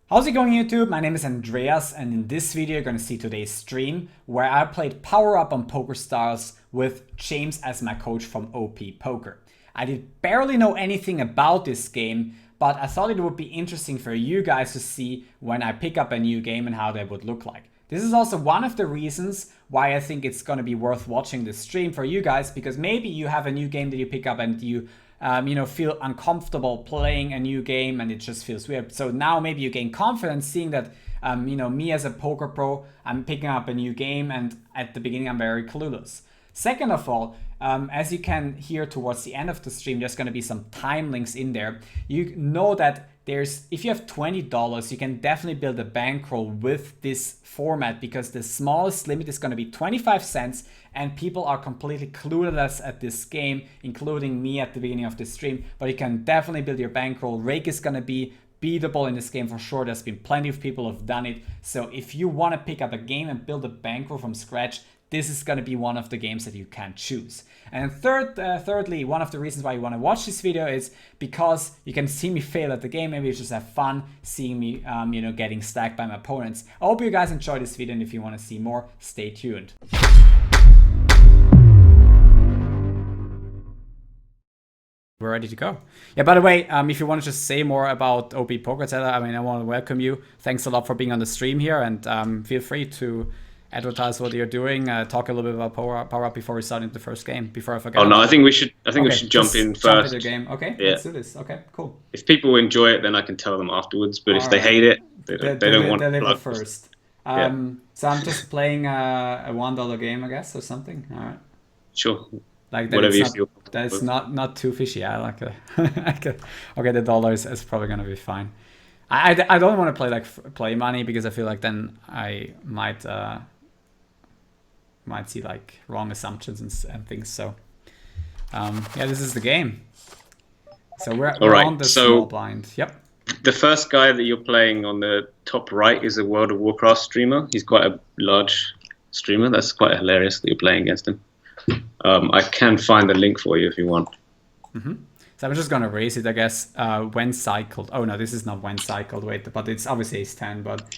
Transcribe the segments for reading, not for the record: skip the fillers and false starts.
How's it going, YouTube? My name is Andreas, and in this video you're going to see today's stream where I played Power Up on Pokerstars with James as my coach from OP Poker. I did barely know anything about this game, but I thought it would be interesting for you guys to see when I pick up a new game and how that would look like. This is also one of the reasons why I think it's going to be worth watching this stream for you guys, because maybe you have a new game that you pick up and you feel uncomfortable playing a new game and it just feels weird. So now maybe you gain confidence seeing that, me as a poker pro, I'm picking up a new game and at the beginning I'm very clueless. Second of all, as you can hear towards the end of the stream, there's going to be some time links in there. You know that if you have $20, you can definitely build a bankroll with this format because the smallest limit is going to be 25 cents and people are completely clueless at this game, including me at the beginning of this stream. But you can definitely build your bankroll. Rake is going to be beatable in this game for sure. There's been plenty of people who have done it. So if you want to pick up a game and build a bankroll from scratch, this is going to be one of the games that you can choose. And thirdly, one of the reasons why you want to watch this video is because you can see me fail at the game. Maybe you just have fun seeing me, getting stacked by my opponents. I hope you guys enjoyed this video, and if you want to see more, stay tuned. We're ready to go. Yeah, by the way, if you want to just say more about OP Poker, I want to welcome you. Thanks a lot for being on the stream here, and feel free to advertise what you're doing. Talk a little bit about Power Up before we start into the first game. Before I forget. Oh no, I think we should jump in first. Jump into the game. Okay, yeah. Let's do this. Okay, cool. If people enjoy it, then I can tell them afterwards. But if they hate it, they don't want to plug first. So I'm just playing a $1 game, I guess, or something. All right. Sure. Like that. Whatever you feel. That's not too fishy. I like it. Okay, the dollar is probably gonna be fine. I don't want to play play money because I feel like then I might see like wrong assumptions and things. So this is the game. So we're on the small blind. Yep. The first guy that you're playing on the top right is a World of Warcraft streamer. He's quite a large streamer. That's quite hilarious that you're playing against him. I can find the link for you if you want. Mm-hmm. So I'm just gonna raise it, I guess, when cycled. Oh no, this is not when cycled. Wait, but it's obviously ace 10. But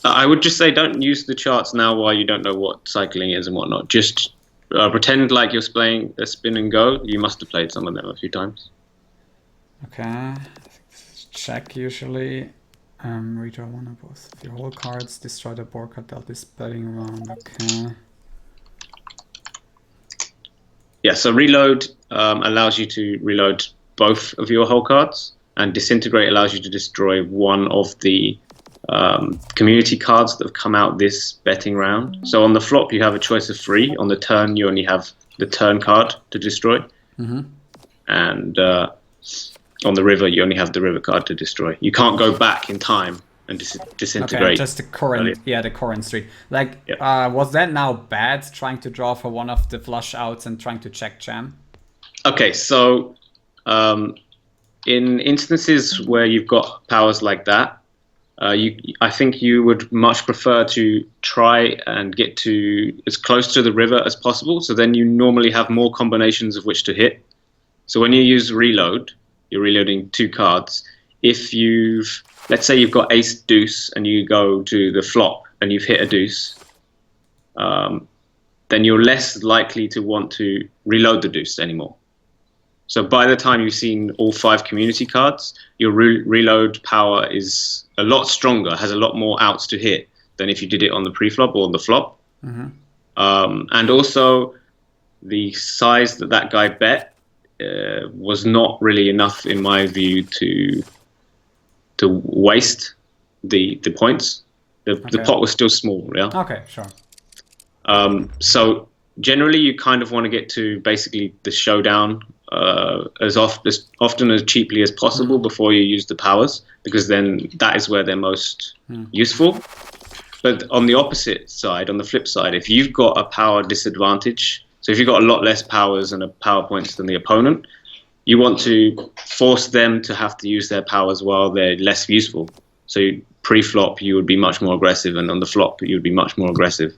I would just say don't use the charts now while you don't know what cycling is and whatnot. Just pretend like you're playing a spin and go. You must have played some of them a few times. Okay, check usually. Redraw one of both of your whole cards. Destroy the board card dealt this betting around. Okay. Yeah, so reload allows you to reload both of your whole cards, and disintegrate allows you to destroy one of the community cards that have come out this betting round. So on the flop, you have a choice of 3. On the turn, you only have the turn card to destroy. Mm-hmm. And on the river, you only have the river card to destroy. You can't go back in time and disintegrate. Okay, just the current, the current streak. Like, was that now bad, trying to draw for one of the flush outs and trying to check jam? Okay, so in instances where you've got powers like that, I think you would much prefer to try and get to as close to the river as possible. So then you normally have more combinations of which to hit. So when you use reload, you're reloading 2 cards. If let's say you've got ace deuce and you go to the flop and you've hit a deuce, then you're less likely to want to reload the deuce anymore. So by the time you've seen all 5 community cards, your reload power is a lot stronger, has a lot more outs to hit than if you did it on the pre-flop or the flop. Mm-hmm. And also the size that guy bet was not really enough, in my view, to waste the points. The pot was still small. Yeah. Okay, sure. So generally, you kind of want to get to basically the showdown as often as cheaply as possible before you use the powers, because then that is where they're most useful. But on the opposite side, on the flip side, if you've got a power disadvantage, so if you've got a lot less powers and power points than the opponent, you want to force them to have to use their powers while they're less useful. So pre-flop, you would be much more aggressive, and on the flop, you would be much more aggressive.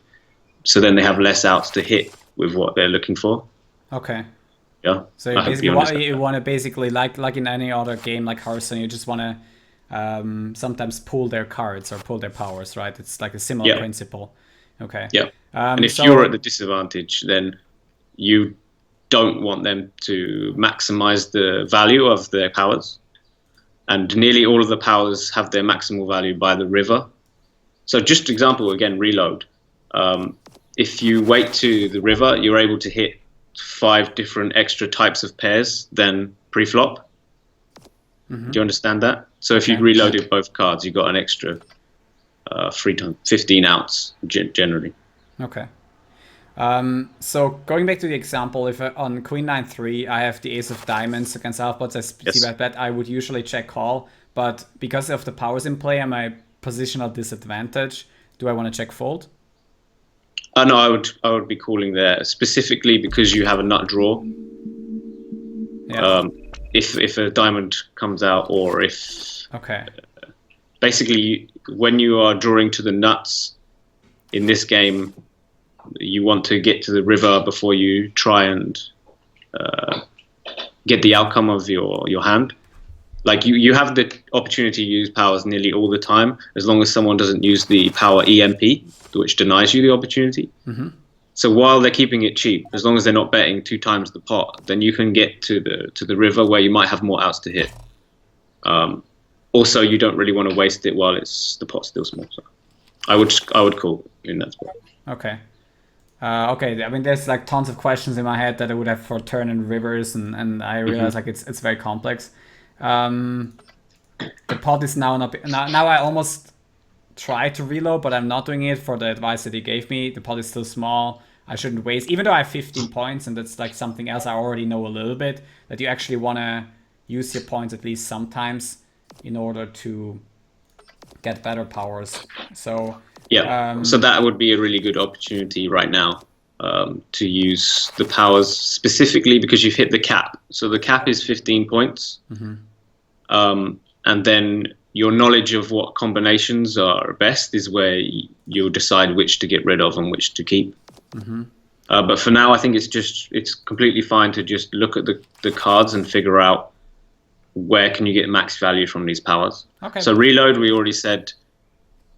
So then they have less outs to hit with what they're looking for. Okay. Yeah. So you want to basically like in any other game like Hearthstone, you just want to sometimes pull their cards or pull their powers, right? It's like a similar principle. Okay. Yeah. And if you're at the disadvantage, then you don't want them to maximize the value of their powers. And nearly all of the powers have their maximal value by the river. So just example, again, reload. If you wait to the river, you're able to hit 5 different extra types of pairs than pre-flop. Do you understand that? So if you reloaded both cards, you got an extra 15 outs generally. Okay. So going back to the example, if on Queen 9-3 I have the Ace of Diamonds against half-pots, I see bet, I would usually check call, but because of the powers in play and my positional disadvantage, do I want to check fold? No, I would be calling there specifically because you have a nut draw. Yeah. If a diamond comes out, or if basically when you are drawing to the nuts in this game, you want to get to the river before you try and get the outcome of your hand. Like you have the opportunity to use powers nearly all the time, as long as someone doesn't use the power EMP, which denies you the opportunity. So while they're keeping it cheap, as long as they're not betting 2 times the pot, then you can get to the river where you might have more outs to hit. Also, you don't really want to waste it while the pot's still small. So I would call in that spot. Okay. Okay, I mean, there's like tons of questions in my head that I would have for turn and rivers, and I realize like it's very complex. The pot is now not. Now I almost try to reload, but I'm not doing it for the advice that he gave me. The pot is still small. I shouldn't waste, even though I have 15 points, and that's like something else I already know a little bit, that you actually want to use your points at least sometimes in order to get better powers. So yeah, so that would be a really good opportunity right now to use the powers specifically because you've hit the cap. So the cap is 15 points. And then your knowledge of what combinations are best is where you'll decide which to get rid of and which to keep. But for now, I think it's completely fine to just look at the cards and figure out where can you get max value from these powers. Okay. So reload, we already said,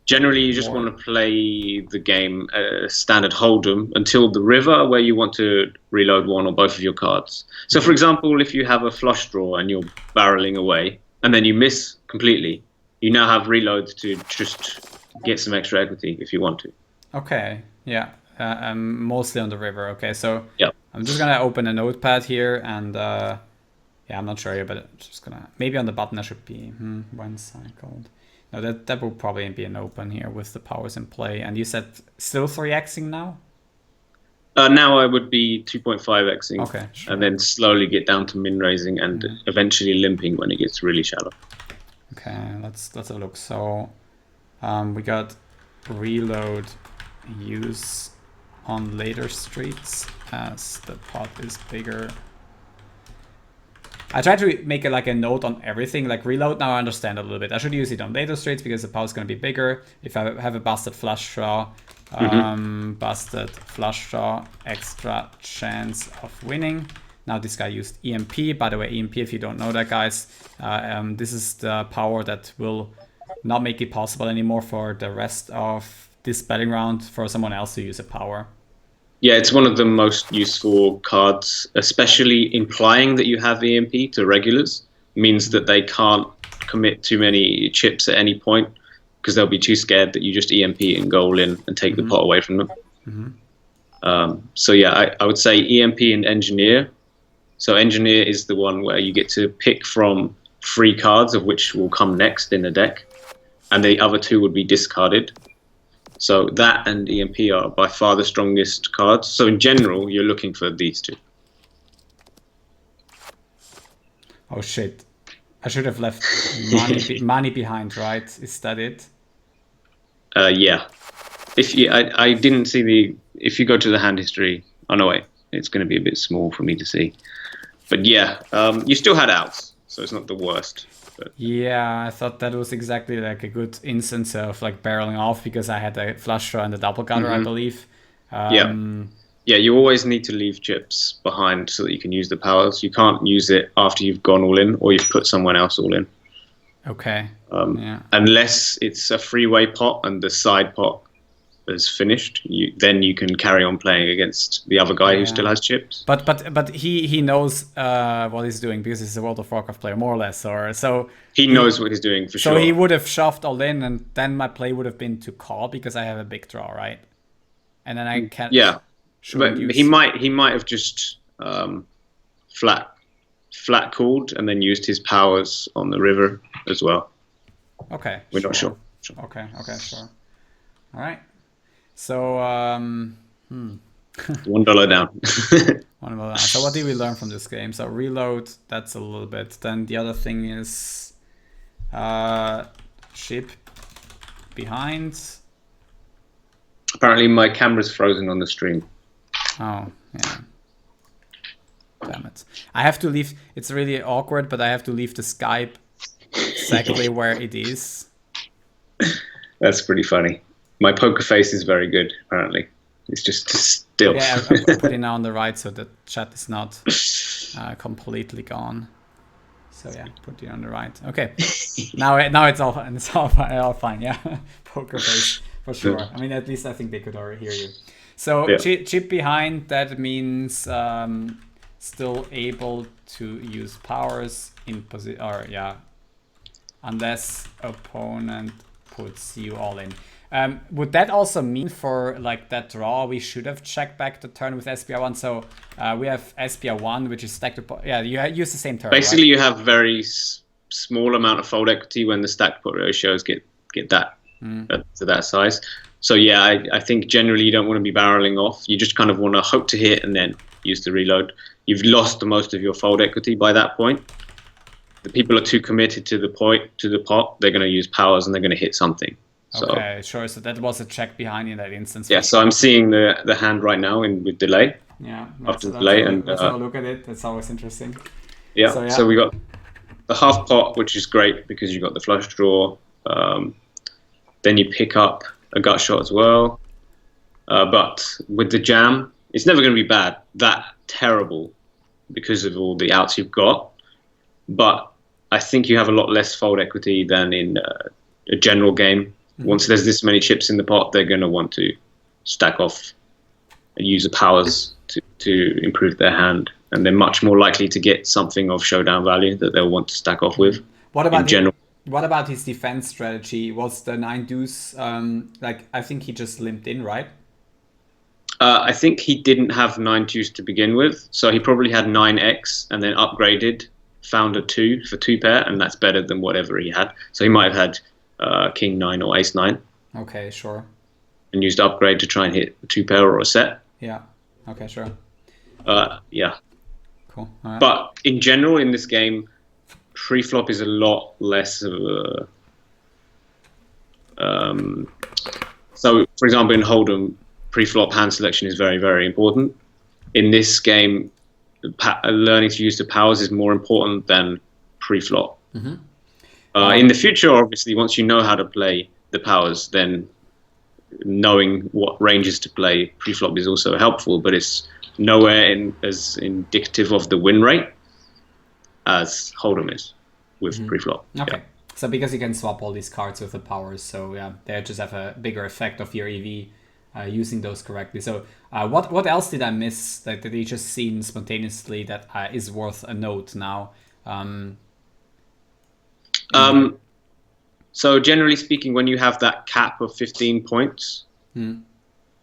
generally you just want to play the game standard hold'em until the river, where you want to reload 1 or both of your cards. So for example, if you have a flush draw and you're barreling away and then you miss completely, you now have reloads to just get some extra equity if you want to. Okay, yeah. Mostly on the river. Okay, so I'm just gonna open a notepad here, and yeah, I'm not sure, but I'm just gonna, maybe on the button I should be when cycled. No, that will probably be an open here with the powers in play. And you said still 3xing now? Now I would be 2.5xing, okay, sure. And then slowly get down to min raising and eventually limping when it gets really shallow. Okay, let's have a look. So we got reload use on later streets as the pot is bigger. I try to make it like a note on everything, like reload. Now I understand a little bit. I should use it on later streets because the pot is going to be bigger. If I have a busted flush draw, busted flush draw, extra chance of winning. Now this guy used EMP. By the way, EMP, if you don't know that, guys, this is the power that will not make it possible anymore for the rest of this betting round for someone else to use a power. Yeah, it's one of the most useful cards, especially implying that you have EMP to regulars. Means that they can't commit too many chips at any point because they'll be too scared that you just EMP and go all in and take the pot away from them. So yeah, I would say EMP and Engineer. So Engineer is the one where you get to pick from 3 cards of which will come next in the deck, and the other 2 would be discarded. So that and EMP are by far the strongest cards. So in general, you're looking for these 2. Oh shit. I should have left money behind, right? Is that it? Yeah. I didn't see if you go to the hand history, oh no wait, it's going to be a bit small for me to see. But yeah, you still had outs, so it's not the worst. But yeah, I thought that was exactly like a good instance of like barreling off because I had a flush draw and a double gutter, I believe. Yeah, you always need to leave chips behind so that you can use the powers. You can't use it after you've gone all in or you've put someone else all in. Okay. Yeah. Unless it's a freeway pot and the side pot is finished, then you can carry on playing against the other guy who still has chips. But he knows what he's doing because he's a World of Warcraft player, more or less. Or so he knows what he's doing for sure. So he would have shoved all in, and then my play would have been to call because I have a big draw, right? And then I can't. Yeah, but he might have just flat called and then used his powers on the river as well. Okay. We're not sure. Okay, sure. All right. So, $1 down. $1 down. So what did we learn from this game? So reload, that's a little bit. Then the other thing is ship behind. Apparently my camera's frozen on the stream. Oh, yeah. Damn it. I have to leave. It's really awkward, but I have to leave the Skype exactly where it is. That's pretty funny. My poker face is very good, apparently. It's just still. Yeah, I'm putting now on the right so the chat is not completely gone. So yeah, put it on the right. Okay. now it's all fine. Yeah, poker face for sure. I mean, at least I think they could already hear you. So yeah. Chip behind, that means still able to use powers in position, or yeah, unless opponent puts you all in. Would that also mean for like that draw we should have checked back the turn with SPR1? So we have SPR1, which is stacked upon. Yeah, you use the same turn. Basically, right? You have very small amount of fold equity when the stacked pot ratios get that to that size. So yeah, I think generally you don't want to be barreling off. You just kind of want to hope to hit and then use the reload. You've lost the most of your fold equity by that point. The people are too committed to the pot. They're going to use powers and they're going to hit something. Okay, sure. So that was a check behind in that instance. Yeah, so I'm seeing the hand right now with delay. Yeah, after the delay, let's have a look at it. That's always interesting. Yeah, so we got the half pot, which is great because you got the flush draw. Then you pick up a gut shot as well. But with the jam, it's never going to be that terrible because of all the outs you've got. But I think you have a lot less fold equity than in a general game. Once there's this many chips in the pot, they're going to want to stack off and use the powers to improve their hand. And they're much more likely to get something of showdown value that they'll want to stack off with. What about his defense strategy? Was the 9 deuce, I think he just limped in, right? I think he didn't have 9 deuce to begin with. So he probably had 9x and then upgraded, found a 2 for 2 pair, and that's better than whatever he had. So he might have had King 9 or Ace 9. Okay, sure. And used upgrade to try and hit a 2 pair or a set. Yeah. Okay, sure. Yeah. Cool. All right. But in general, in this game, pre-flop is a lot less of a... So, for example, in Hold'em, pre-flop hand selection is very, very important. In this game, learning to use the powers is more important than pre-flop. Mm-hmm. In the future, obviously, once you know how to play the powers, then knowing what ranges to play pre-flop is also helpful, but it's nowhere as indicative of the win rate as Hold'em is with pre-flop. Okay. Yeah. So because you can swap all these cards with the powers, so yeah, they just have a bigger effect of your EV using those correctly. So what else did I miss that you just seen spontaneously that is worth a note now? So generally speaking, when you have that cap of 15 points,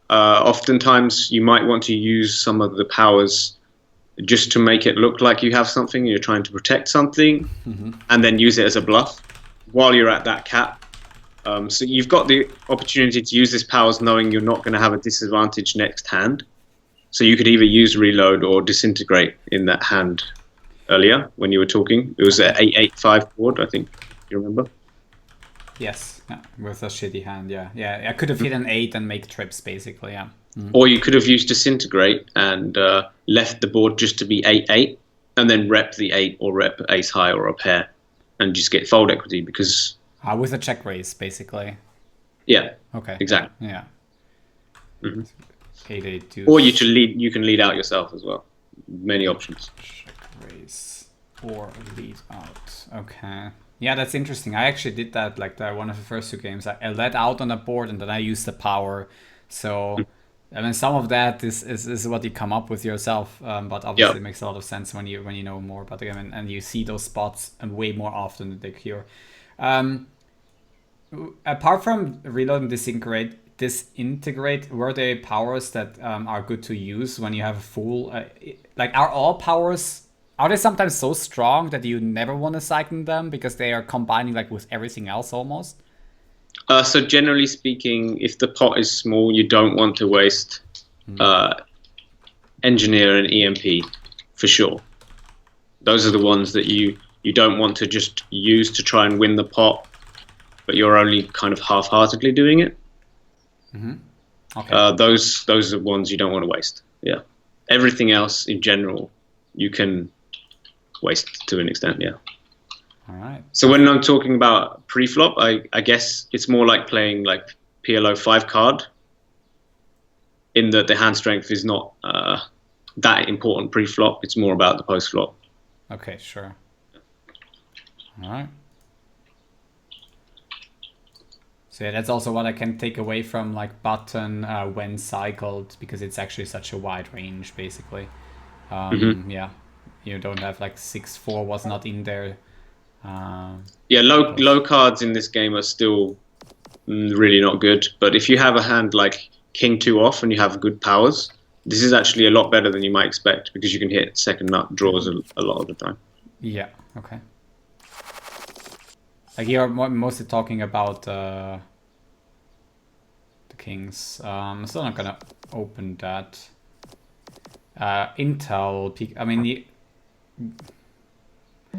oftentimes you might want to use some of the powers just to make it look like you have something, you're trying to protect something, and then use it as a bluff while you're at that cap. So you've got the opportunity to use this powers knowing you're not going to have a disadvantage next hand. So you could either use reload or disintegrate in that hand earlier when you were talking. It was an 8-8-5 board, I think. You remember? Yes, yeah, with a shitty hand, yeah. I could have hit an 8 and make trips, basically, yeah. Or you could have used disintegrate and left the board just to be 8-8, and then rep the 8 or rep ace high or a pair, and just get fold equity because with a check raise, basically. Yeah. Okay. Exactly. Yeah. 8-8 deuce. Or you can lead out yourself as well. Many options. Check raise or lead out. Okay. Yeah, that's interesting. I actually did that like one of the first two games. I let out on a board and then I used the power. So I mean, some of that is what you come up with yourself, but Yeah. obviously it makes a lot of sense when you know more about the game and you see those spots way more often than they cure. Um, Apart from reload and disintegrate, were there powers that are good to use when you have a full? Like, are all powers? Are they sometimes so strong that you never want to cycle them because they are combining like with everything else almost? So generally speaking, if the pot is small, you don't want to waste uh, engineer and EMP for sure. Those are the ones that you don't want to just use to try and win the pot, but you're only kind of half-heartedly doing it. Okay. Those are ones you don't want to waste. Yeah. Everything else in general, you can waste to an extent. Yeah. All right. So when I'm talking about pre-flop, I guess it's more like playing like PLO 5 card, in that the hand strength is not that important pre-flop. It's more about the post-flop. Okay, sure. All right. So yeah, that's also what I can take away from like button when cycled because it's actually such a wide range basically. Yeah, you don't have like 6-4 was not in there. Yeah, Because low cards in this game are still really not good. But if you have a hand like King 2 off and you have good powers, this is actually a lot better than you might expect because you can hit second nut draws a lot of the time. yeah, okay. Like you're mostly talking about the kings. I'm still not gonna open that. Intel peak. I mean,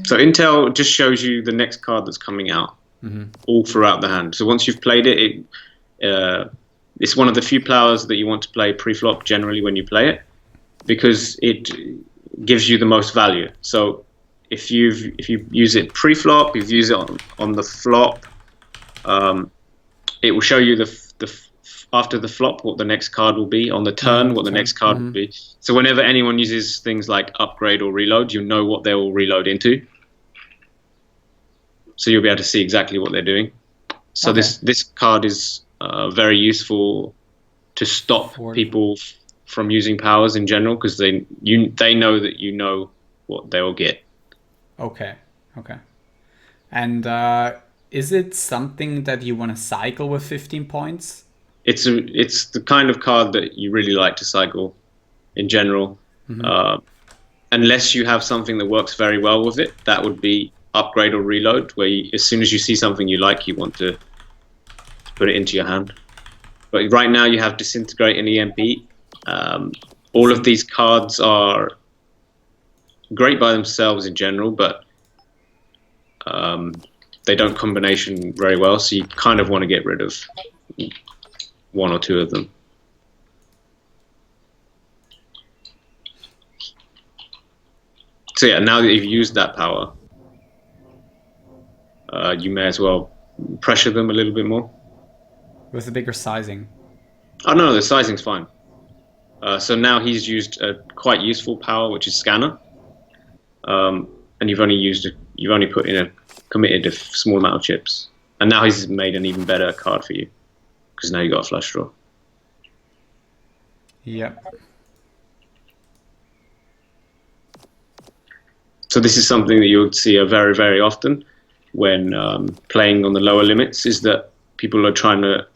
So Intel just shows you the next card that's coming out all throughout the hand. So once you've played it, it's one of the few powers that you want to play pre-flop generally when you play it because it gives you the most value. So if you use it pre-flop, you've used it on the flop, it will show you after the flop what the next card will be, on the turn what the next card will be. So whenever anyone uses things like upgrade or reload, you know what they will reload into. So you'll be able to see exactly what they're doing. So Okay. this card is very useful to stop people from using powers in general because they know that you know what they will get. Okay. Okay. And is it something that you want to cycle with 15 points? It's the kind of card that you really like to cycle in general. Unless you have something that works very well with it, that would be upgrade or reload, where as soon as you see something you like, you want to put it into your hand. But right now you have disintegrate and EMP. All of these cards are great by themselves in general, but they don't combination very well, so you kind of want to get rid of one or two of them. So yeah, now that you've used that power, you may as well pressure them a little bit more. With a bigger sizing. Oh no, the sizing's fine. So now he's used a quite useful power, which is scanner, and you've only put in committed a small amount of chips, and now he's made an even better card for you because now you got a flush draw. Yep. So this is something that you'll see very, very often when playing on the lower limits, is that people are trying to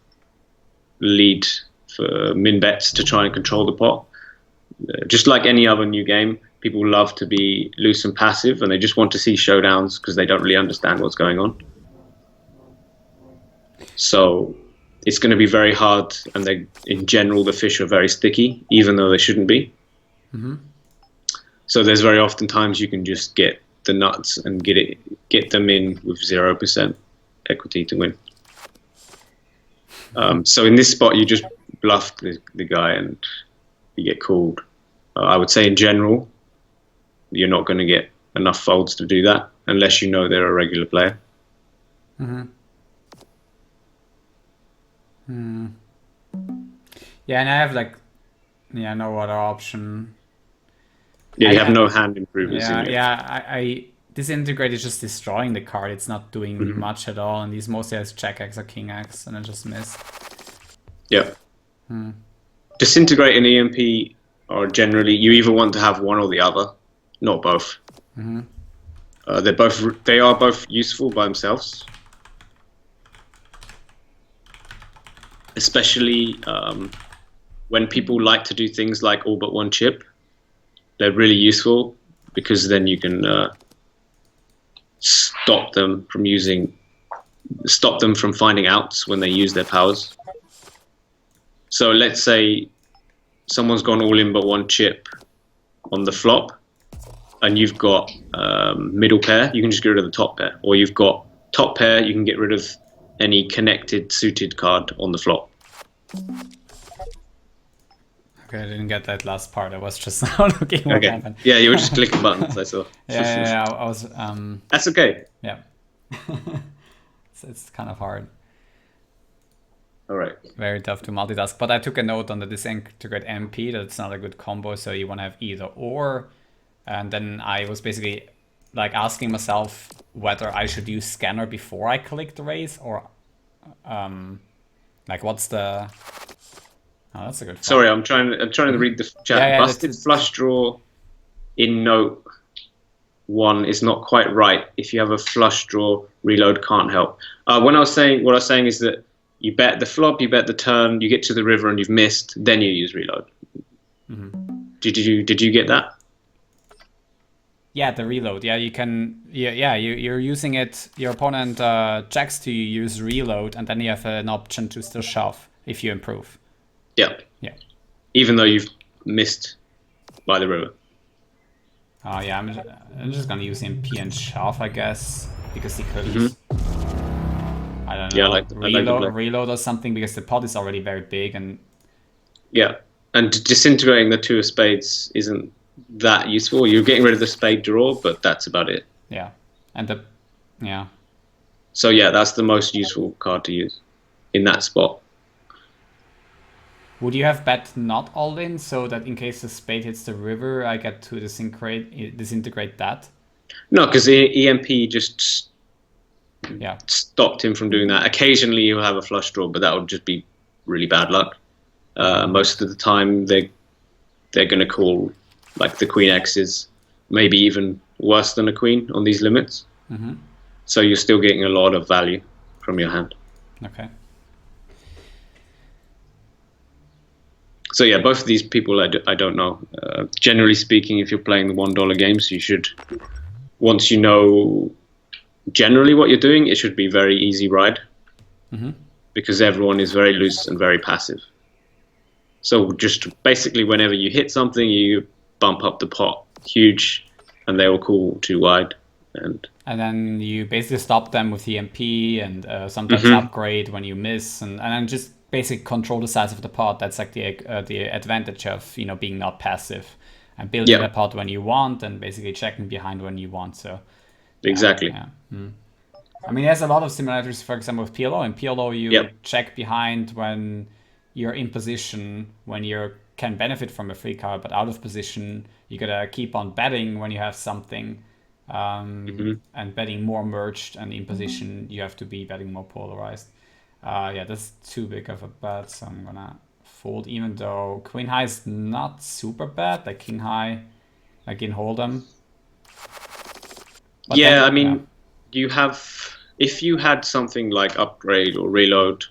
lead for min bets to try and control the pot. Just like any other new game, people love to be loose and passive, and they just want to see showdowns because they don't really understand what's going on. So it's going to be very hard, and in general, the fish are very sticky, even though they shouldn't be. So there's very often times you can just get the nuts and get them in with 0% equity to win. So in this spot, you just bluff the guy and you get called. I would say in general, you're not going to get enough folds to do that unless you know they're a regular player. Yeah, and I have like, no other option. Yeah, you have no hand improvers in it. Yeah, I disintegrate is just destroying the card. It's not doing Mm-hmm. much at all, and these mostly has Jack X or King X, and I just miss. Yeah. Disintegrate and EMP are generally, you either want to have one or the other, not both. They are both useful by themselves, especially when people like to do things like all but one chip. They're really useful because then you can stop them from finding outs when they use their powers. So let's say someone's gone all in but one chip on the flop, and you've got middle pair, you can just get rid of the top pair. Or you've got top pair, you can get rid of any connected suited card on the flop. Okay, I didn't get that last part. I was just now looking what happened. Yeah, you were just clicking buttons, I saw. Yeah, I was... That's okay. Yeah. So it's kind of hard. All right. Very tough to multitask. But I took a note on the disintegrate MP that it's not a good combo, so you want to have either or. And then I was basically like asking myself whether I should use scanner before I click the raise, or like what's the... Oh, that's a good. Sorry, I'm trying to read the chat. Yeah, Busted flush draw in note 1 is not quite right. If you have a flush draw, reload can't help. What I was saying is that you bet the flop, you bet the turn, you get to the river and you've missed, then you use reload. Did you get that? Yeah, the reload. Yeah, you can. You're using it. Your opponent checks to use reload, and then you have an option to still shove if you improve. Yeah. Yeah. Even though you've missed by the river. Oh yeah, I'm just gonna use MP and shove, I guess, because he could use. I don't know. Yeah, reload or something, because the pot is already very big, and. Yeah, and disintegrating the 2 of spades isn't that useful. You're getting rid of the spade draw, but that's about it. Yeah, and yeah. So yeah, that's the most useful card to use in that spot. Would you have bet not all in, so that in case the spade hits the river, I get to disintegrate that? No, because EMP just Yeah. stopped him from doing that. Occasionally he'll have a flush draw, but that would just be really bad luck. Most of the time they're going to call like the queen X's, maybe even worse than a queen on these limits. So you're still getting a lot of value from your hand. Okay. So yeah, both of these people I don't know. Generally speaking, if you're playing the $1 games, you should, once you know generally what you're doing, it should be very easy ride. Because everyone is very loose and very passive. So just basically whenever you hit something, you bump up the pot huge, and they will call too wide. And then you basically stop them with EMP and sometimes upgrade when you miss, and then just basically control the size of the pot. That's like the advantage of being not passive and building a pot when you want, and basically checking behind when you want. So exactly. I mean, there's a lot of similarities, for example, with PLO. In PLO, you check behind when you're in position, when you can benefit from a free card, but out of position, you gotta keep on betting when you have something, and betting more merged, and in position, you have to be betting more polarized. Yeah, that's too big of a bet, so I'm gonna fold, even though queen high is not super bad, like king high, like in Hold'em. But yeah, I mean, you have, if you had something like upgrade or reload,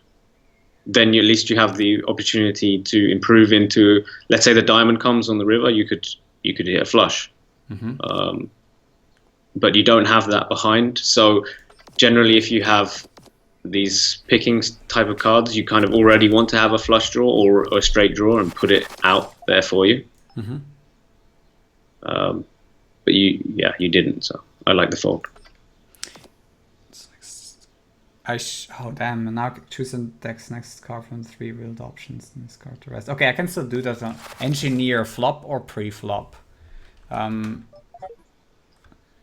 then at least you have the opportunity to improve into, let's say the diamond comes on the river, you could hit a flush. But you don't have that behind. So generally, if you have these picking type of cards, you kind of already want to have a flush draw or a straight draw and put it out there for you. But you didn't. So I like the fold. Oh damn, and now choose a deck's next card from 3 real options and discard the rest. Okay, I can still do that on engineer flop or pre-flop.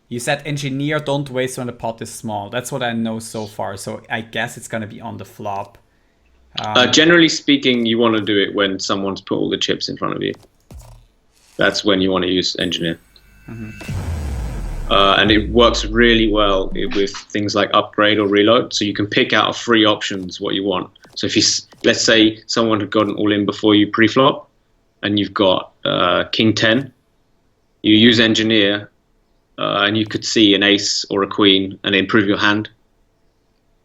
You said engineer, don't waste when the pot is small. That's what I know so far, so I guess it's gonna be on the flop. Generally speaking, you want to do it when someone's put all the chips in front of you. That's when you want to use engineer. And it works really well with things like upgrade or reload. So you can pick out of 3 options what you want. So if you, let's say someone had gotten all in before you pre-flop, and you've got King 10, you use engineer, and you could see an ace or a queen and improve your hand,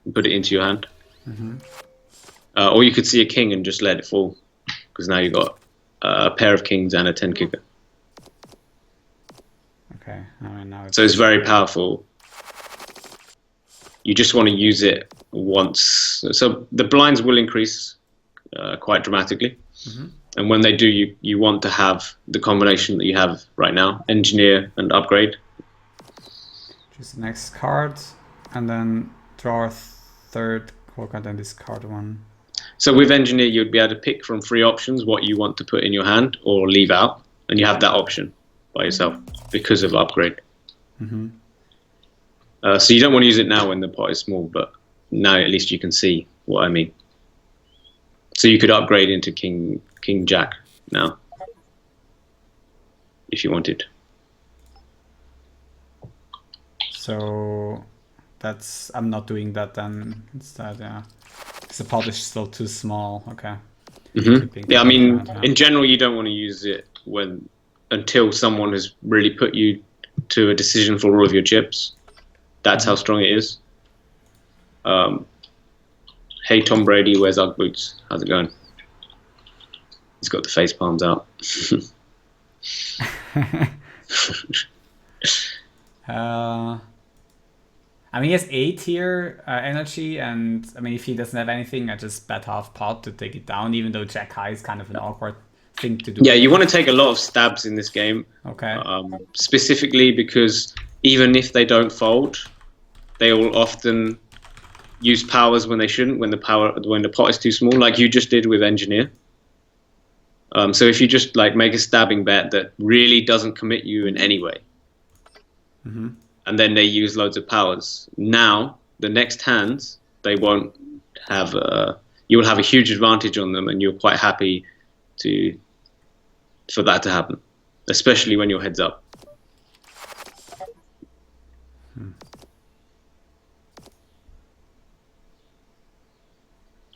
and put it into your hand. Or you could see a king and just let it fall, because now you've got a pair of kings and a 10 kicker. Okay, now so it's very powerful. You just want to use it once. So the blinds will increase quite dramatically. And when they do, you want to have the combination that you have right now, engineer and upgrade. Choose the next card, and then draw a third card, and then discard one. So with engineer, you'd be able to pick from 3 options what you want to put in your hand or leave out, and you have that option by yourself because of upgrade. So you don't want to use it now when the pot is small, but now at least you can see what I mean. So you could upgrade into King Jack now, if you wanted. So that's, I'm not doing that then instead, yeah. Because the pot is still too small, okay. Yeah, I mean, in general, you don't want to use it until someone has really put you to a decision for all of your chips. That's how strong it is. Hey, Tom Brady wears Ugg boots. How's it going? He's got the face palms out. I mean, he has 8 here energy, and I mean, if he doesn't have anything, I just bet half pot to take it down, even though Jack High is kind of an awkward thing to do. Yeah, you want to take a lot of stabs in this game. Okay. Specifically because even if they don't fold, they will often use powers when they shouldn't, when the pot is too small, like you just did with engineer. So if you just like make a stabbing bet that really doesn't commit you in any way, and then they use loads of powers, now the next hands they won't have. You will have a huge advantage on them, and you're quite happy for that to happen, especially when your head's up.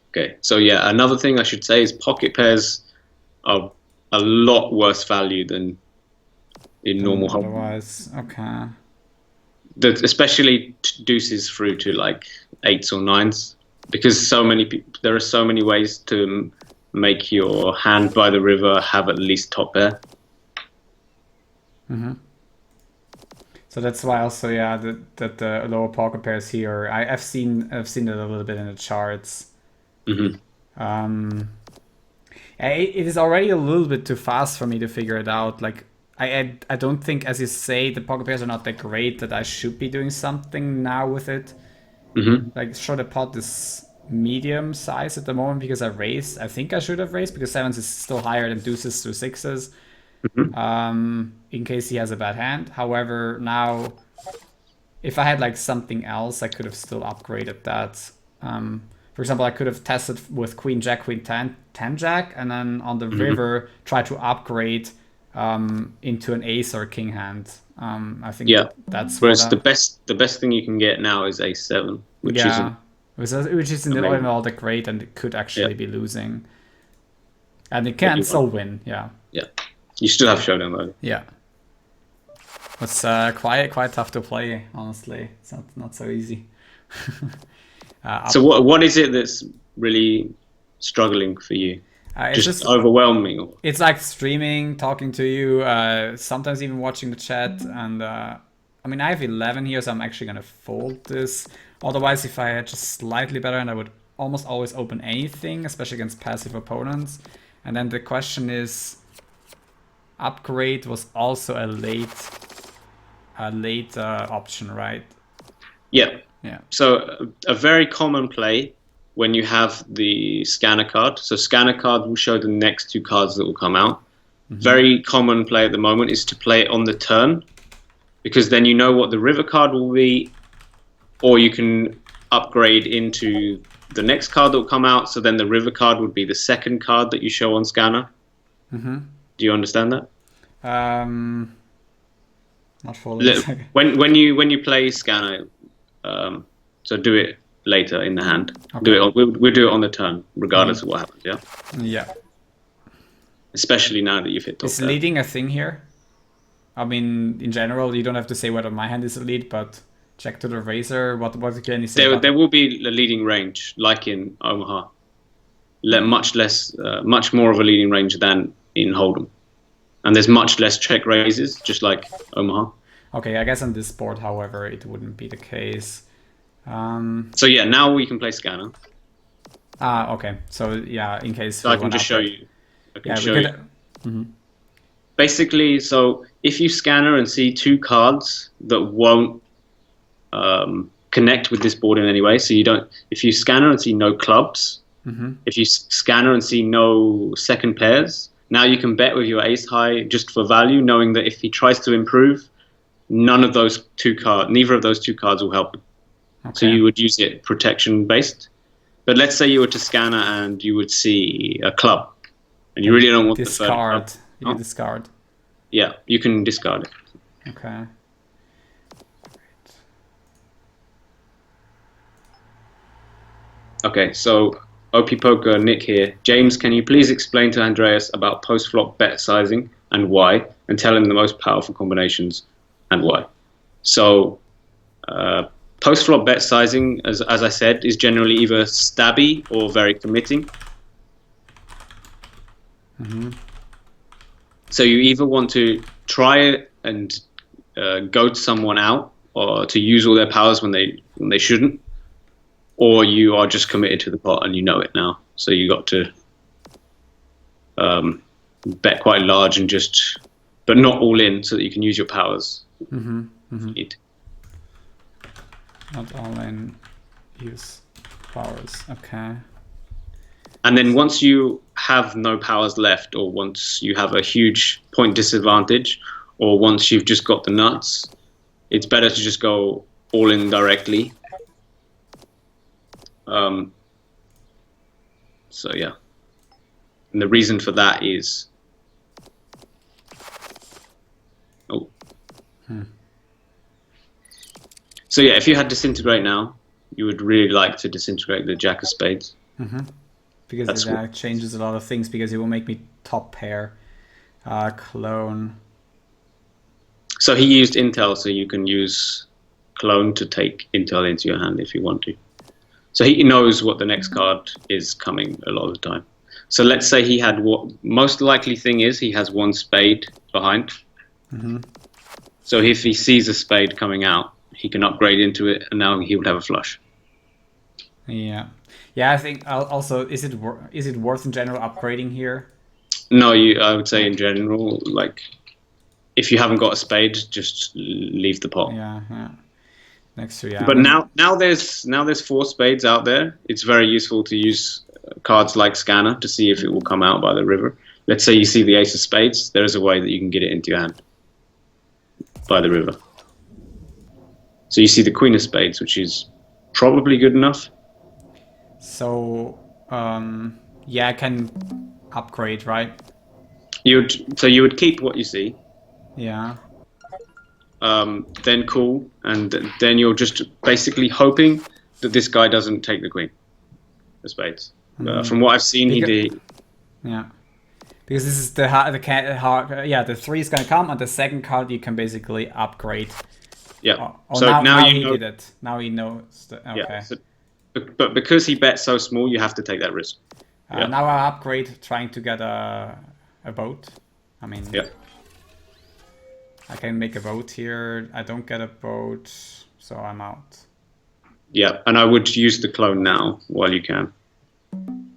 Okay, so yeah, another thing I should say is pocket pairs are a lot worse value than in normal hold'em. Otherwise, okay. Especially deuces through to like 8s or 9s, because there are so many ways to make your hand by the river have at least top pair. So that's why also, yeah, that the lower pocket pairs here, I've seen it a little bit in the charts. It is already a little bit too fast for me to figure it out. Like I don't think, as you say, the pocket pairs are not that great that I should be doing something now with it. Like sure, the pot is medium size at the moment because I raised. I think I should have raised because 7s is still higher than deuces to 6s. In case he has a bad hand. However, now if I had like something else, I could have still upgraded that. For example, I could have tested with Queen Jack, Queen 10 Jack, and then on the river try to upgrade into an ace or king hand. I think that's whereas the best thing you can get now is ace 7, which isn't all that great, and it could actually be losing, and it can still win. Yeah, you still have showdown mode. Yeah, it's quite tough to play. Honestly, it's not so easy. So what is it that's really struggling for you? It's just overwhelming. It's like streaming, talking to you, sometimes even watching the chat. And I mean, I have 11 here, so I'm actually gonna fold this. Otherwise, if I had just slightly better, and I would almost always open anything, especially against passive opponents. And then the question is, upgrade was also a late option, right? Yeah. Yeah. So a very common play when you have the scanner card. So scanner card will show the next 2 cards that will come out. Very common play at the moment is to play it on the turn, because then you know what the river card will be, or you can upgrade into the next card that will come out. So then the river card would be the second card that you show on scanner. Do you understand that? Not fully. When you play scanner, so do it later in the hand. Okay. Do it. We'll do it on the turn, regardless of what happens. Yeah. Yeah. Especially now that you've hit top Is pair. leading a thing here? I mean, in general, you don't have to say whether my hand is a lead, but check to the razor. What can you say? There will be a leading range, like in Omaha. Much more of a leading range than in Hold'em, and there's much less check raises, just like Omaha. Okay, I guess on this board, however, it wouldn't be the case. So yeah, now we can play scanner. Okay. So yeah, in case. So I can just show you. I can show you. Mm-hmm. Basically, so if you scanner and see two cards that won't connect with this board in any way, so you don't. If you scanner and see no clubs, if you scanner and see no second pairs, now you can bet with your ace high just for value, knowing that if he tries to improve, neither of those two cards will help him. Okay. So you would use it protection based. But let's say you were to scanner and you would see a club, and you really don't want discard. The third club. You can discard. Yeah, you can discard it. Okay. Okay, so OP Poker, Nick here. James, can you please explain to Andreas about post-flop bet sizing and why, and tell him the most powerful combinations and why? So, post-flop bet sizing, as I said, is generally either stabby or very committing. So you either want to try and goad someone out, or to use all their powers when they shouldn't, or you are just committed to the pot and you know it now. So you got to bet quite large and but not all in, so that you can use your powers. Not all in, use powers. Okay. And then once you have no powers left, or once you have a huge point disadvantage, or once you've just got the nuts, it's better to just go all in directly. So yeah. And the reason for that is... So yeah, if you had disintegrate now, you would really like to disintegrate the Jack of Spades. Because that changes a lot of things, because it will make me top pair. Clone. So he used Intel, so you can use Clone to take Intel into your hand if you want to. So he knows what the next card is coming a lot of the time. So let's say he had most likely thing is he has one spade behind. So if he sees a spade coming out, he can upgrade into it, and now he would have a flush. Yeah. Yeah, I think also, is it worth in general upgrading here? No, I would say in general, like, if you haven't got a spade, just leave the pot. Yeah. Next to, yeah. But now there's 4 spades out there. It's very useful to use cards like Scanner to see if it will come out by the river. Let's say you see the ace of spades. There is a way that you can get it into your hand by the river. So you see the queen of spades, which is probably good enough. So, yeah, I can upgrade, right? So you would keep what you see. Yeah. Then call, and then you're just basically hoping that this guy doesn't take the queen of spades. From what I've seen, he did. Yeah. Because this is the 3 is going to come, and the second card you can basically upgrade. Yeah. So now he did it. Now he knows. Okay. Yeah. But because he bet so small, you have to take that risk. Now I upgrade, trying to get a boat. I mean, I can make a boat here. I don't get a boat, so I'm out. Yeah, and I would use the clone now while you can.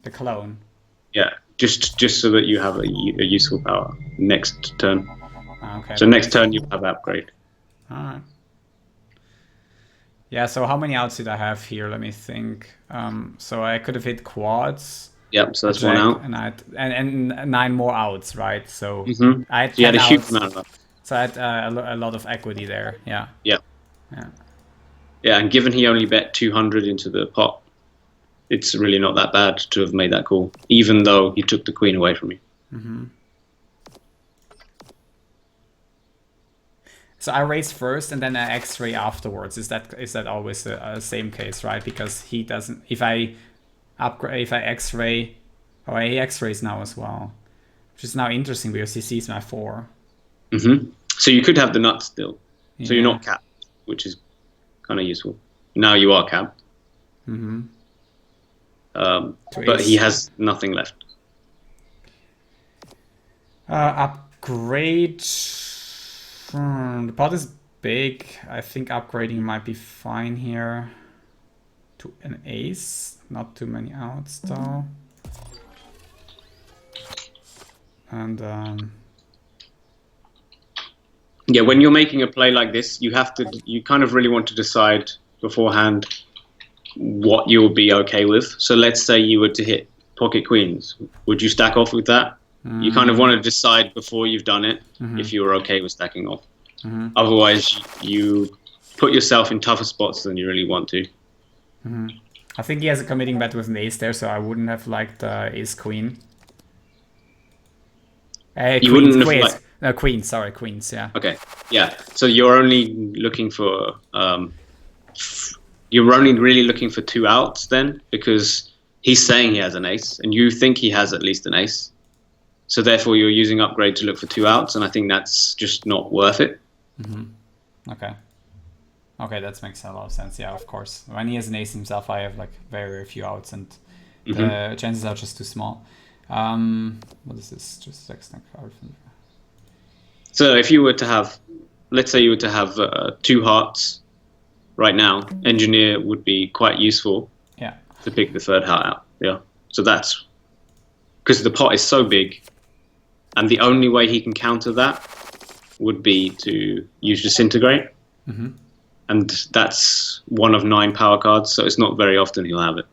The clone? Yeah, just so that you have a useful power next turn. Okay. So next turn you have upgrade. Alright. Yeah, so how many outs did I have here? Let me think. So I could have hit quads. Yep, so that's one out. And 9 more outs, right? So I had 10 you had a outs, huge amount of that. So I had a lot of equity there, yeah. Yeah, and given he only bet 200 into the pot, it's really not that bad to have made that call, even though he took the queen away from you. So I raise first and then I X-ray afterwards. Is that always the same case, right? Because he doesn't. If I upgrade, if I X-ray, oh, he X-rays now as well, which is now interesting because he sees my 4. So you could have the nuts still. Yeah. So you're not capped, which is kind of useful. Now you are capped. But he has nothing left. Upgrade. The pot is big. I think upgrading might be fine here. To an ace. Not too many outs though. And yeah, when you're making a play like this, you kind of really want to decide beforehand what you'll be okay with. So let's say you were to hit pocket queens. Would you stack off with that? You kind of want to decide before you've done it if you're okay with stacking off. Otherwise, you put yourself in tougher spots than you really want to. I think he has a committing bet with an ace there, so I wouldn't have liked ace queen. Queens, sorry, queens, yeah. Okay, yeah. So you're only looking for you're only really looking for 2 outs then, because he's saying he has an ace, and you think he has at least an ace. So therefore, you're using upgrade to look for 2 outs, and I think that's just not worth it. Okay. Okay, that makes a lot of sense. Yeah, of course. When he has an ace himself, I have like very, very few outs, and the chances are just too small. What is this? Just extra card. So if you were to have, let's say you were to have 2 hearts right now, engineer would be quite useful. Yeah. To pick the 3rd heart out. Yeah. So that's because the pot is so big, and the only way he can counter that would be to use disintegrate. And that's one of 9 power cards, so it's not very often he'll have it.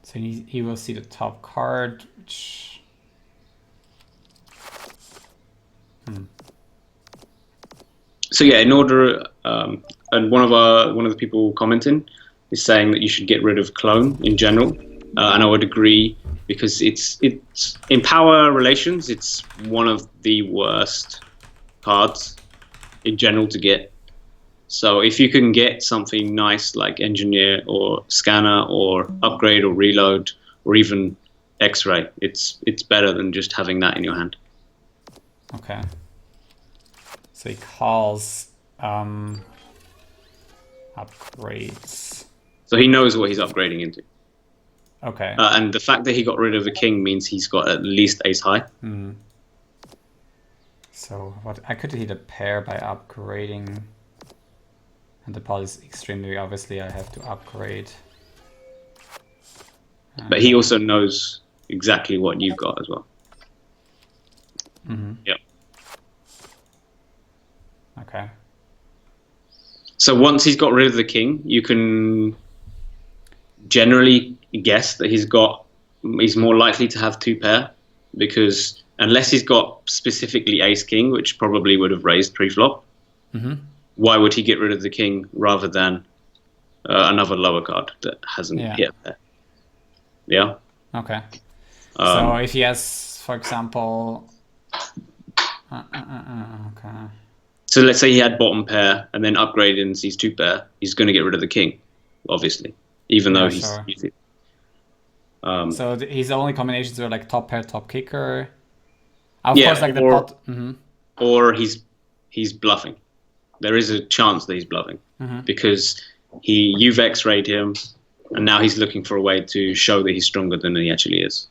So he will see the top card, which... So yeah, in order, and one of the people commenting is saying that you should get rid of clone in general, and I would agree, because it's in power relations, it's one of the worst cards in general to get. So if you can get something nice like engineer or scanner or upgrade or reload or even X-ray, it's better than just having that in your hand. Okay. So he calls upgrades. So he knows what he's upgrading into. Okay. And the fact that he got rid of a king means he's got at least ace high. So what I could hit a pair by upgrading. And the pot is extremely obviously I have to upgrade. But he also knows exactly what you've got as well. Yep. Okay. So once he's got rid of the king, you can generally guess that he's more likely to have 2 pair, because unless he's got specifically ace king, which probably would have raised pre-flop, why would he get rid of the king rather than another lower card that hasn't hit there? Yeah. Okay. So if he has, for example, okay. So let's say he had bottom pair and then upgraded and sees 2 pair, he's going to get rid of the king, obviously, even though he's. Sure. So his only combinations are like top pair, top kicker. Of course, like the pot. Or he's bluffing. There is a chance that he's bluffing because you've X-rayed him, and now he's looking for a way to show that he's stronger than he actually is.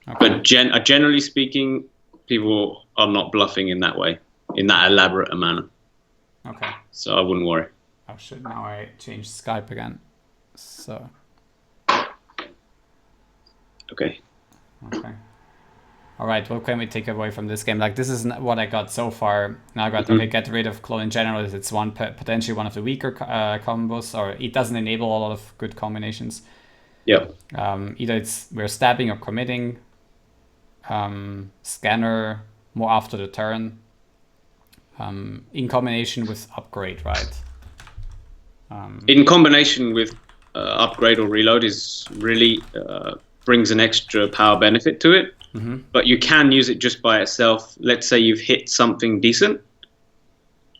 Okay. But generally speaking, people are not bluffing in that way, in that elaborate a manner. Okay. So I wouldn't worry. Oh shit! Now I changed Skype again. So. Okay. Okay. All right, what can we take away from this game? Like, this is what I got so far. Now I got, okay, get rid of clone in general. It's potentially one of the weaker combos, or it doesn't enable a lot of good combinations. Yeah. Either we're stabbing or committing. Scanner more after the turn. In combination with upgrade, right? In combination with upgrade or reload is really brings an extra power benefit to it. But you can use it just by itself. Let's say you've hit something decent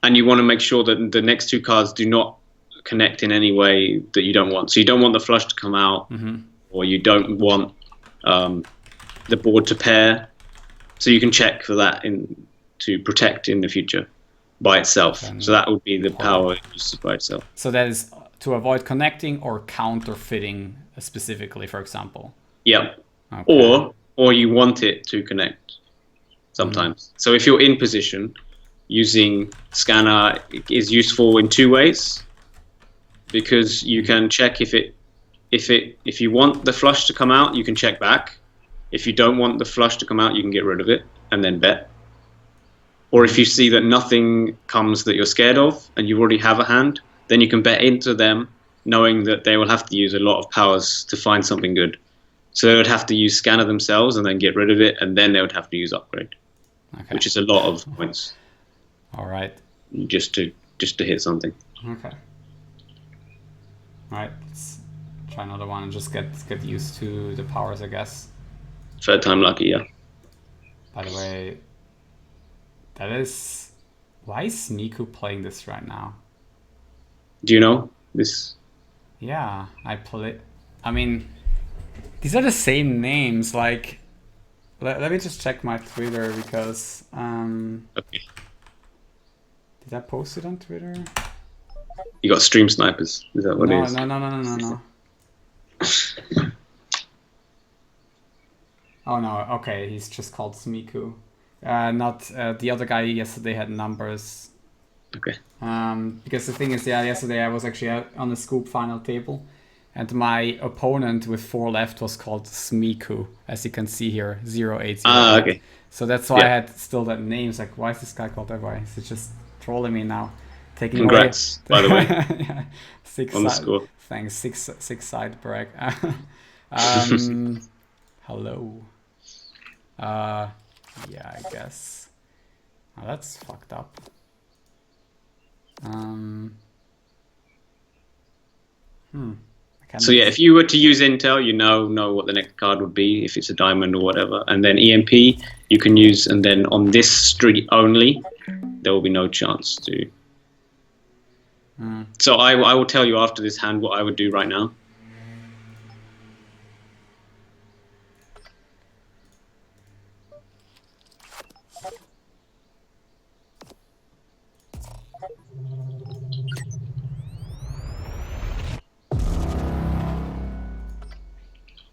and you want to make sure that the next two cards do not connect in any way that you don't want. So you don't want the flush to come out, or you don't want the board to pair. So you can check for that to protect in the future by itself. So that would be the power used by itself. So that is to avoid connecting or counterfeiting specifically, for example. Yeah. Okay. Or you want it to connect sometimes. So if you're in position, using scanner is useful in two ways, because you can check if you want the flush to come out, you can check back. If you don't want the flush to come out, you can get rid of it and then bet. Or if you see that nothing comes that you're scared of and you already have a hand, then you can bet into them, knowing that they will have to use a lot of powers to find something good. So they would have to use scanner themselves and then get rid of it, and then they would have to use upgrade, which is a lot of points. All right. Just to hit something. Okay. All right. Let's try another one and just get used to the powers, I guess. Third time lucky, yeah. By the way, that is... Why is Miku playing this right now? Do you know this? Yeah, I mean, these are the same names. Like, let me just check my Twitter because... Okay. Did I post it on Twitter? You got stream snipers. Is that what it is? No. Oh no, okay, he's just called Smiku. Not the other guy yesterday had numbers. Okay. Because the thing is, yesterday I was actually out on the scoop final table, and my opponent with 4 left was called Smiku, as you can see here, 080. Okay. So that's why I had still that name. It's like, why is this guy called that way? Is it just trolling me now? Taking Congrats, away... by the way. Yeah, on the score. Thanks, six side brag. Hello. Yeah, I guess. Oh, that's fucked up. So yeah, if you were to use Intel, you know what the next card would be, if it's a diamond or whatever. And then EMP, you can use, and then on this street only, there will be no chance to... So I will tell you after this hand what I would do right now.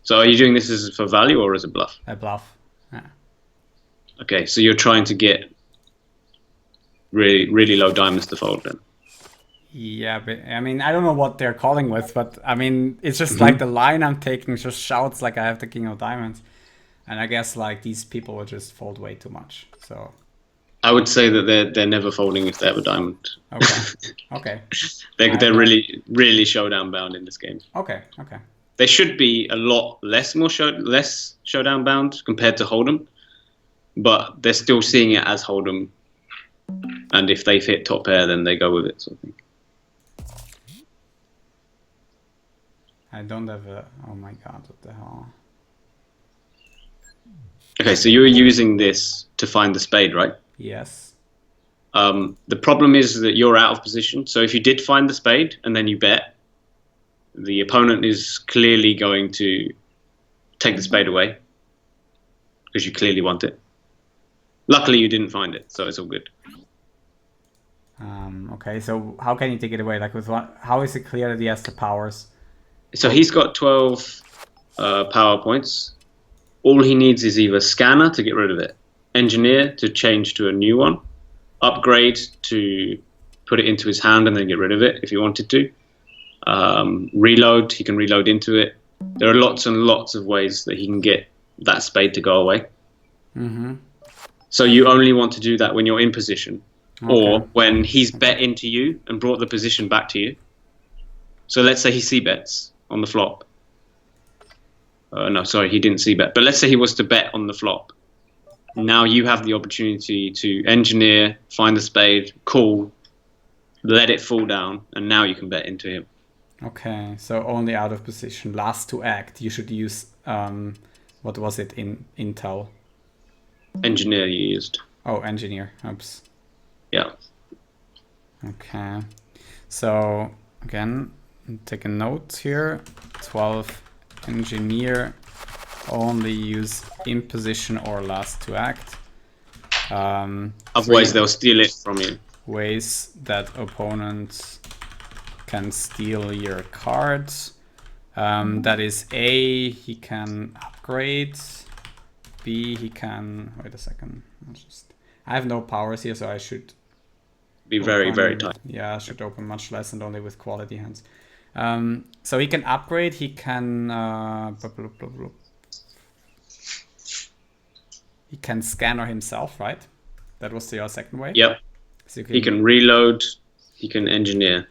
So are you doing this as for value or as a bluff? A bluff. Yeah. Okay, so you're trying to get really low diamonds to fold then. Yeah, but I mean, I don't know what they're calling with, but I mean, it's just like the line I'm taking just shouts like I have the king of diamonds. And I guess like these people would just fold way too much. So I would say that they're never folding if they have a diamond. Okay. Okay. they're really showdown bound in this game. Okay. They should be a lot less showdown bound compared to Hold'em, but they're still seeing it as Hold'em. And if they've hit top pair, then they go with it, sort of thing. I don't have a... Oh my god, what the hell? Okay, so you're using this to find the spade, right? Yes. The problem is that you're out of position. So if you did find the spade and then you bet, the opponent is clearly going to take the spade away because you clearly want it. Luckily, you didn't find it, so it's all good. Okay, so how can you take it away? Like with what? How is it clear that he has the powers? So he's got 12 power points. All he needs is either scanner to get rid of it, engineer to change to a new one, upgrade to put it into his hand and then get rid of it if he wanted to. Reload, he can reload into it. There are lots and lots of ways that he can get that spade to go away. So you only want to do that when you're in position, or when he's bet into you and brought the position back to you. So let's say he c-bets on the flop. No, sorry, he didn't c-bet. But let's say he was to bet on the flop. Now you have the opportunity to engineer, find the spade, call, let it fall down, and now you can bet into him. Okay, so only out of position. Last to act. You should use what was it in Intel? Engineer you used. Oh, engineer. Oops. Yeah. Okay. So again, take a note here. 12 engineer. Only use in position or last to act. Otherwise, they'll steal it from you. Ways that opponents can steal your cards. That is A, he can upgrade. B, he can... Wait a second. I have no powers here, so I should... Be very, very tight. Yeah, I should open much less and only with quality hands. So he can upgrade, he can... He can scanner himself, right? That was your second way? Yep. So he can reload, he can engineer.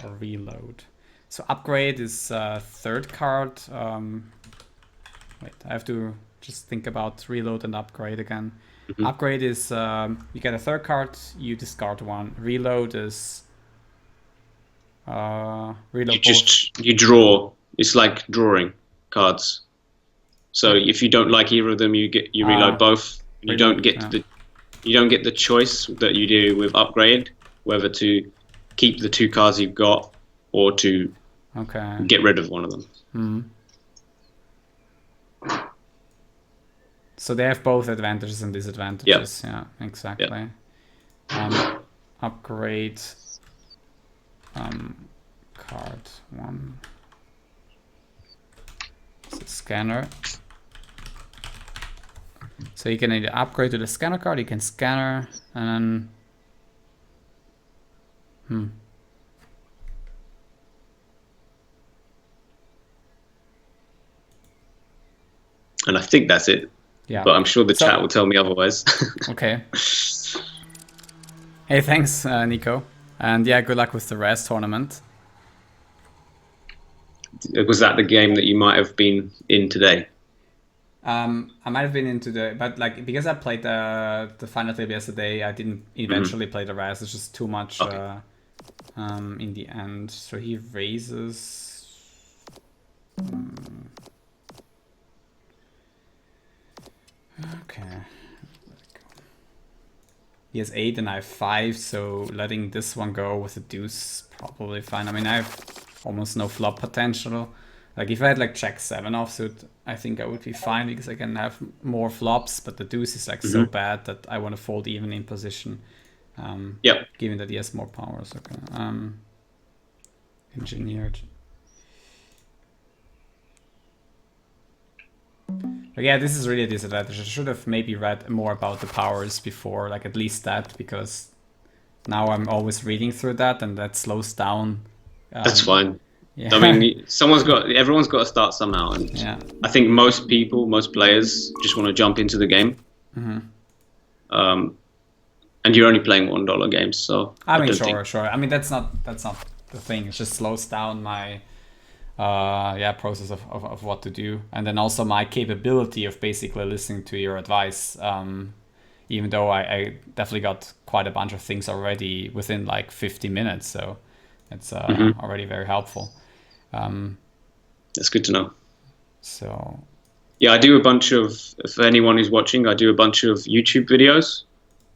Or reload. So upgrade is third card. Wait, I have to just think about reload and upgrade again. Mm-hmm. Upgrade is you get a third card, you discard one. Reload is reload. You draw. It's like drawing cards. So if you don't like either of them, you reload both. You don't get the choice that you do with upgrade, whether to keep the two cards you've got or to get rid of one of them. Mm-hmm. So they have both advantages and disadvantages. Yep. Yeah, exactly. Yep. Upgrade card 1. It's a scanner. So you can either upgrade to the scanner card, you can scanner, and then... And I think that's it. Yeah. But I'm sure the chat will tell me otherwise. Okay. Hey, thanks, Nico. And yeah, good luck with the rest tournament. Was that the game that you might have been in today? I might have been into but like because I played the final table yesterday, I didn't eventually play the rest. It's just too much in the end. So he raises. Okay. He has 8 and I have 5, so letting this one go with a deuce probably fine. I mean, I have almost no flop potential. Like if I had like Jack 7 offsuit, I think I would be fine because I can have more flops, but the deuce is like so bad that I want to fold even in position. Given that he has more powers. Okay. Engineered. But yeah, this is really a disadvantage. I should have maybe read more about the powers before, like at least that, because now I'm always reading through that and that slows down. That's fine. Yeah. I mean, everyone's got to start somehow, and I think most players just want to jump into the game. Mm-hmm. And you're only playing $1 games, so I mean, sure. I mean, that's not the thing. It just slows down my process of what to do, and then also my capability of basically listening to your advice. Even though I definitely got quite a bunch of things already within like 50 minutes, so it's already very helpful. That's good to know. So yeah, I do a bunch of, for anyone who's watching, I do a bunch of YouTube videos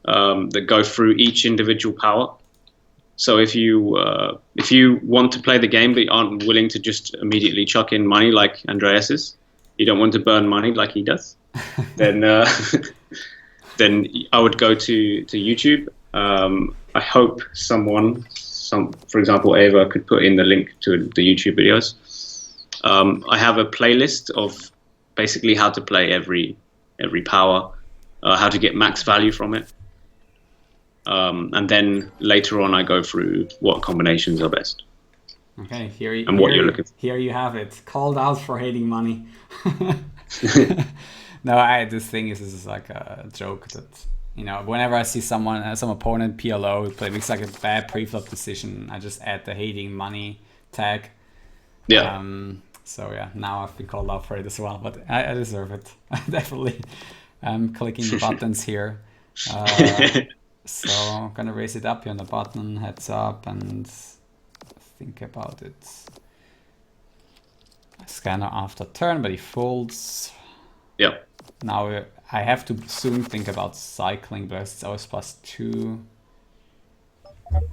that go through each individual power. So if you want to play the game but aren't willing to just immediately chuck in money like Andreas is, you don't want to burn money like he does, then then I would go to YouTube. I hope for example, Ava could put in the link to the YouTube videos. I have a playlist of basically how to play every power, how to get max value from it. And then later on, I go through what combinations are best. Okay, what you're looking for. Here you have it. Called out for hating money. No, this is like a joke that, whenever I see some opponent PLO makes like a bad pre-flop decision, I just add the hating money tag. Yeah. So yeah, now I've been called out for it as well, but I deserve it. I definitely am clicking the buttons here. So gonna raise it up here on the button, heads up, and think about it. Scanner after turn, but he folds. Yep. Now I have to soon think about cycling, but it's always +2.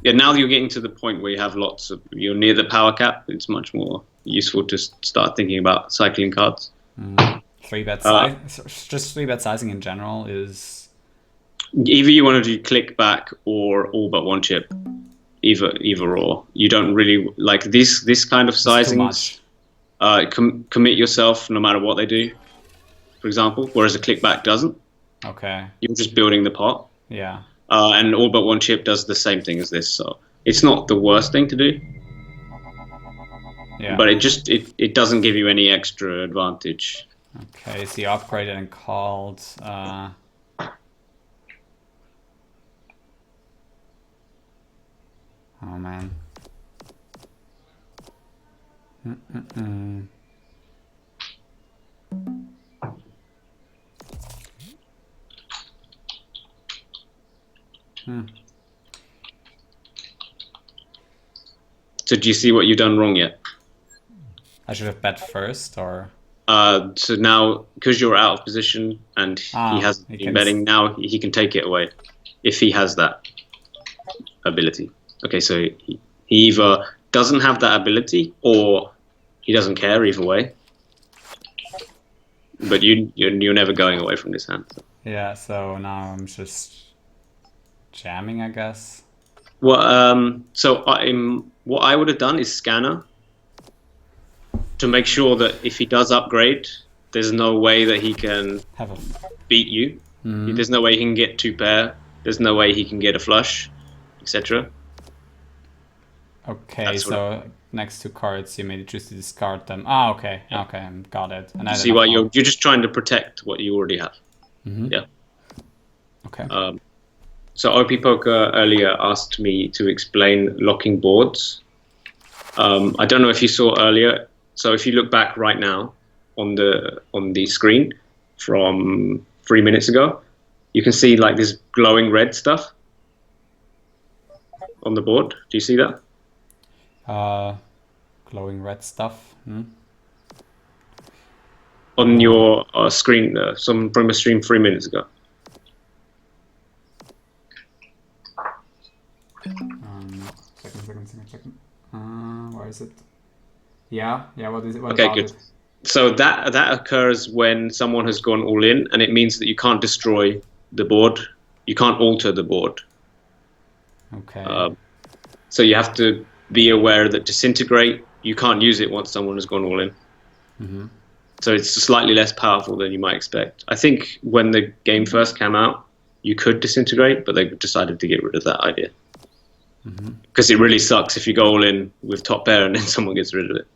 Yeah, now you're getting to the point where you're near the power cap. It's much more useful to start thinking about cycling cards. 3-bet size, just 3-bet sizing in general is. Either you want to do click back or all but one chip, either or. You don't really like this kind of sizings. Commit yourself no matter what they do, for example. Whereas a click back doesn't. Okay. You're just building the pot. Yeah. And all but one chip does the same thing as this, so it's not the worst thing to do. Yeah. But it doesn't give you any extra advantage. Okay, so you upgraded and called. Oh man. So do you see what you've done wrong yet? I should have bet first, or. So now, because you're out of position and he hasn't been betting, now he can take it away if he has that ability. Okay, so he either doesn't have that ability or he doesn't care, either way. But you're never going away from this hand. So. Yeah, so now I'm just jamming, I guess. Well, so what I would have done is scanner to make sure that if he does upgrade, there's no way that he can beat you. There's no way he can get 2-pair. There's no way he can get a flush, etc. Okay, so next 2 cards, you made it choose to discard them. Ah, okay, okay, got it. And you see why you're just trying to protect what you already have. Yeah. Okay. So OP Poker earlier asked me to explain locking boards. I don't know if you saw earlier. So if you look back right now on the screen from 3 minutes ago, you can see like this glowing red stuff on the board. Do you see that? Glowing red stuff. On your screen, from a stream 3 minutes ago. Second. Where is it? Yeah. What is it? What okay, about good. It? So that occurs when someone has gone all in, and it means that you can't destroy the board. You can't alter the board. Okay. So you have to be aware that disintegrate, you can't use it once someone has gone all in. So it's slightly less powerful than you might expect. I think when the game first came out, you could disintegrate, but they decided to get rid of that idea. Because it really sucks if you go all in with top pair and then someone gets rid of it.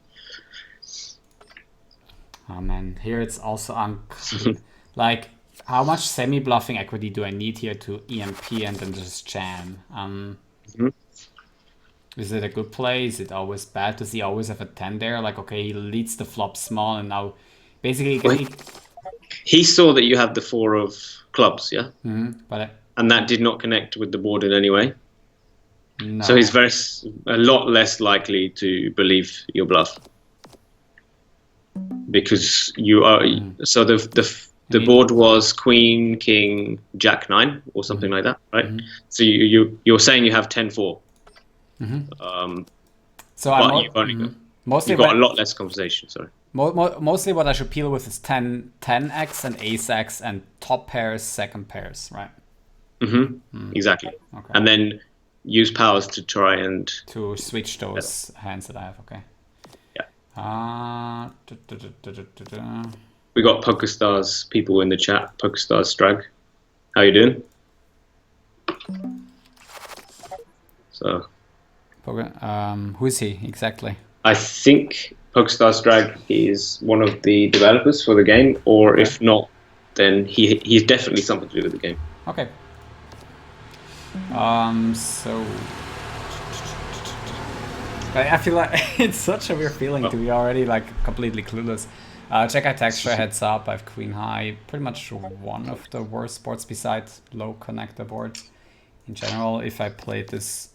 Oh man, here it's also like, how much semi-bluffing equity do I need here to EMP and then just jam? Is it a good play? Is it always bad? Does he always have a 10 there? Like, okay, he leads the flop small and now basically... He saw that you had the 4 of clubs, yeah? And that did not connect with the board in any way. No. So he's a lot less likely to believe your bluff. Because you are... So the board was Queen, King, Jack 9 or something like that, right? So you're saying you have 10-4. So you've got a lot less conversation, sorry. Mostly what I should peel with is 10x and ace-x and top pairs, second pairs, right? Exactly. Okay. And then use powers to try and... To switch those hands that I have, okay. Yeah. We got Pokerstars people in the chat. Pokerstars Strag. How you doing? So... who is he exactly? I think Pokerstars Strag is one of the developers for the game, or if not, then he's definitely something to do with the game. Okay. So I feel like it's such a weird feeling to be already like completely clueless. Check out texture, heads up. I have queen high. Pretty much one of the worst boards besides low connector boards. in general, if I played this,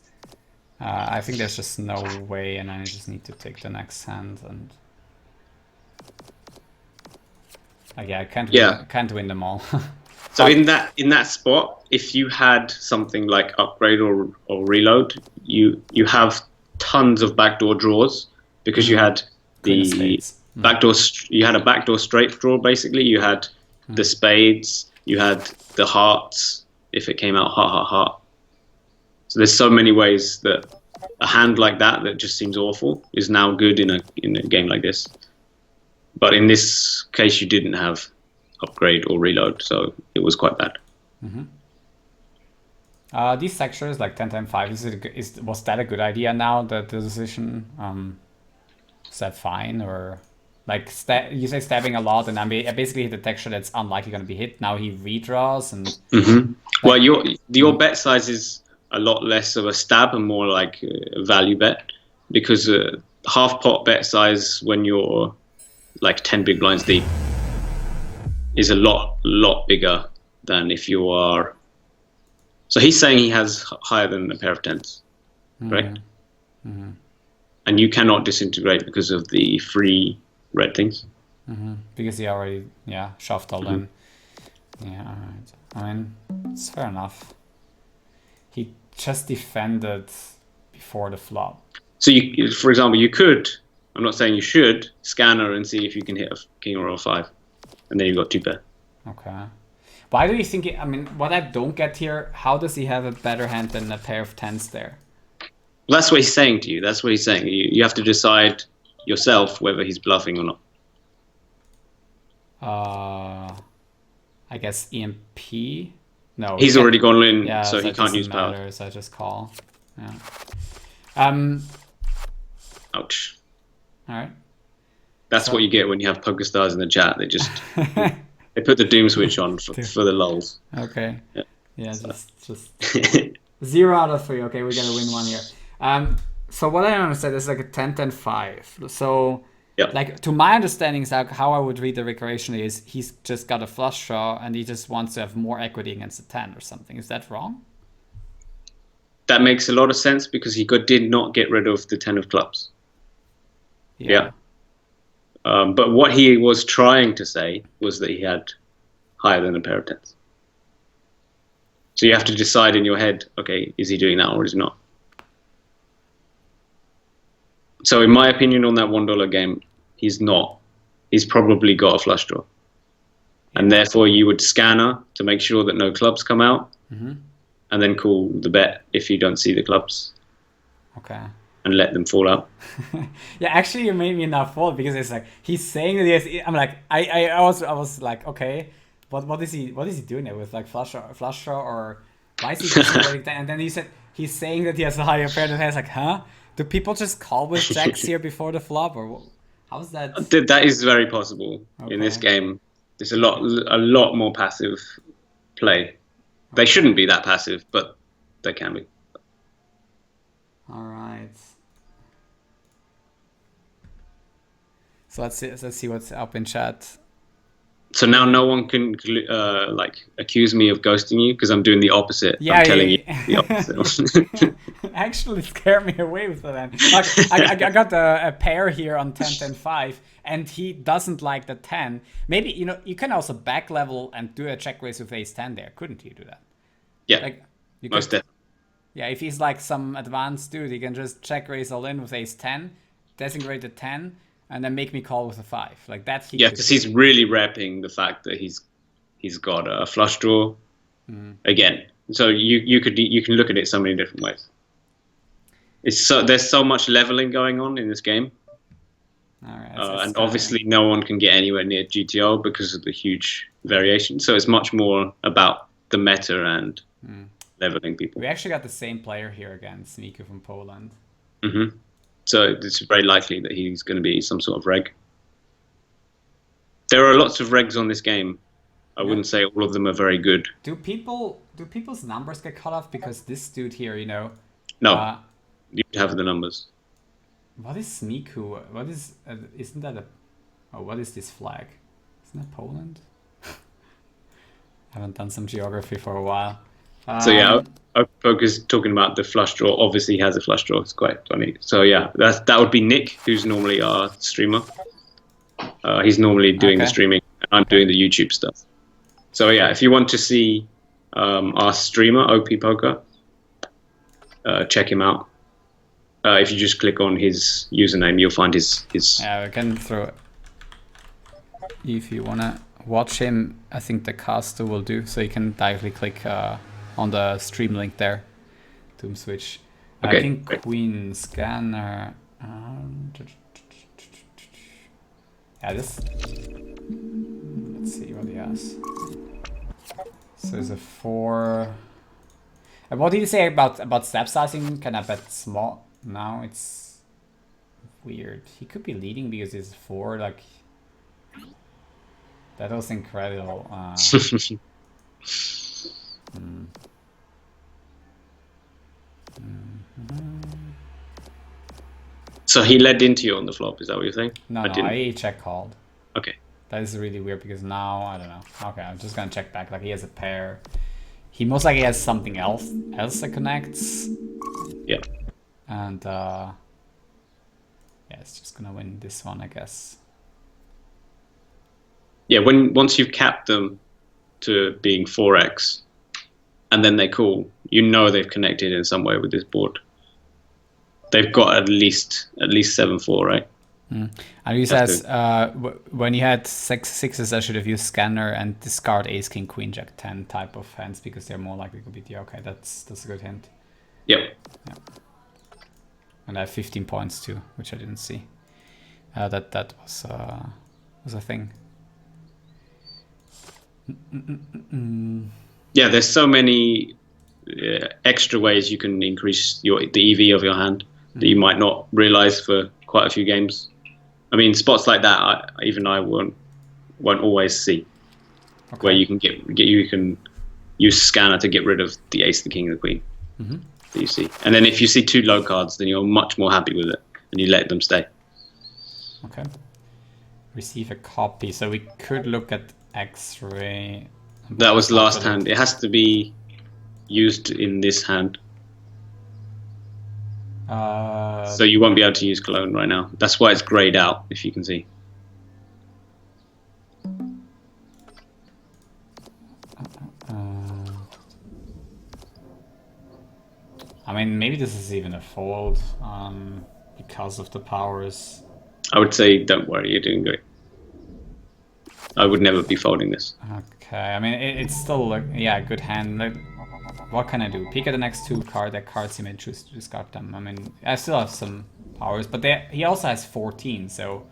I think there's just no way, and I just need to take the next hand. And yeah, I can't win them all. So in that spot, if you had something like upgrade or reload, you have tons of backdoor draws because you had the backdoor. You had a backdoor straight draw basically. You had the spades. You had the hearts if it came out heart. So there's so many ways that a hand like that just seems awful is now good in a game like this. But in this case, you didn't have upgrade or reload, so it was quite bad. These sectors like 10-10-5, was that a good idea now, that the decision? Is that fine? Or like you say stabbing a lot, and I basically hit a texture that's unlikely going to be hit. Now he redraws and... Well, your bet size is a lot less of a stab and more like a value bet, because half pot bet size when you're like 10 big blinds deep is a lot bigger than if you are. So he's saying he has higher than a pair of tens, correct? And you cannot disintegrate because of the free red things. Because he already shoved all in. Yeah, all right. I mean, it's fair enough. He just defended before the flop. So you, for example, you could, I'm not saying you should, scanner and see if you can hit a king or a 5. And then you've got 2 pair. Okay. Why do you think... I mean, what I don't get here, how does he have a better hand than a pair of tens there? Well, that's what he's saying to you. That's what he's saying. You have to decide yourself whether he's bluffing or not. I guess EMP? No. He's already gone in, yeah, so he can't use power. So I just call. Yeah. Ouch. All right. That's what you get when you have Pokerstars in the chat. They just they put the doom switch on for the lulz. Okay. Yeah, just 0 out of 3. Okay, we gotta win one here. So what I understand is like a 10-10-5. So like to my understanding is like how I would read the recreation is he's just got a flush draw and he just wants to have more equity against a 10 or something. Is that wrong? That makes a lot of sense because he did not get rid of the 10 of clubs. Yeah. But what he was trying to say was that he had higher than a pair of tens. So you have to decide in your head, okay, is he doing that or is he not? So in my opinion on that $1 game, he's not. He's probably got a flush draw. And therefore you would scanner to make sure that no clubs come out and then call the bet if you don't see the clubs. Okay. And let them fall out. Yeah, actually, you made me now fall because it's like he's saying that he has. I'm like, I was like, okay, what is he doing there with like flush draw or why is he considering that? And then he said he's saying that he has a higher pair than I was like, huh? Do people just call with jacks here before the flop or how's that? That is very possible in this game. There's a lot more passive play. They shouldn't be that passive, but they can be. All right. So let's see what's up in chat. So now no one can like accuse me of ghosting you because I'm doing the opposite. Yeah, I'm telling you the opposite. Actually scared me away with that. Like, I got a pair here on 10-10-5 and he doesn't like the 10. Maybe, you can also back level and do a check raise with ace 10 there. Couldn't you do that? Yeah, like, most definitely. Yeah, if he's like some advanced dude, he can just check raise all in with ace 10, designate the 10, and then make me call with a 5. Like that's because he's really repping the fact that he's got a flush draw again. So you can look at it so many different ways. There's so much leveling going on in this game. All right, and obviously no one can get anywhere near GTO because of the huge variation. So it's much more about the meta and leveling people. We actually got the same player here again, Sneaker from Poland. So it's very likely that he's going to be some sort of reg. There are lots of regs on this game. I wouldn't say all of them are very good. Do people's numbers get cut off because this dude here, No, you have the numbers. What is Sneaku? What is? Isn't that a? Oh, what is this flag? Isn't that Poland? I haven't done some geography for a while. So yeah, Poker's talking about the flush draw. Obviously, he has a flush draw. It's quite funny. So yeah, that would be Nick, who's normally our streamer. He's normally doing the streaming, and I'm doing the YouTube stuff. So yeah, if you want to see our streamer, OP Poker, check him out. If you just click on his username, you'll find his. Yeah, we can throw it. If you wanna watch him, I think the caster will do. So you can directly click on the stream link there. Doom switch. Okay, I think great. Queen Scanner. Yeah, this. Let's see what he has. So there's a 4. What did you say about step sizing? Can I bet small? Now it's weird. He could be leading because he's 4. Like that was incredible. So he led into you on the flop. Is that what you're saying? No, I check called. Okay. That is really weird because now I don't know. Okay, I'm just gonna check back. Like he has a pair. He most likely has something else that connects. Yeah. And yeah, it's just gonna win this one, I guess. Yeah, once you've capped them to being 4x, and then they call, you know they've connected in some way with this board. They've got at least 7-4, right? And he says when he had sixes, I should have used scanner and discard ace, king, queen, jack, 10 type of hands because they're more likely to beat you. Okay, that's a good hint. Yep. Yeah. And I have 15 points too, which I didn't see. That was a thing. Yeah, there's so many extra ways you can increase the EV of your hand that you might not realize for quite a few games. I mean, spots like that, I won't always see. Okay. Where you can use scanner to get rid of the ace, the king, and the queen that you see. And then if you see 2 low cards, then you're much more happy with it and you let them stay. Okay. Receive a copy. So we could look at X-ray. That was last hand. It has to be used in this hand. So you won't be able to use cologne right now. That's why it's grayed out, if you can see. I mean, maybe this is even a fold because of the powers. I would say, don't worry, you're doing great. I would never be folding this. Okay, I mean, it's still a good hand. Like, what can I do? Pick at the next 2 cards. That cards he may choose to discard them. I mean, I still have some powers, but he also has 14, so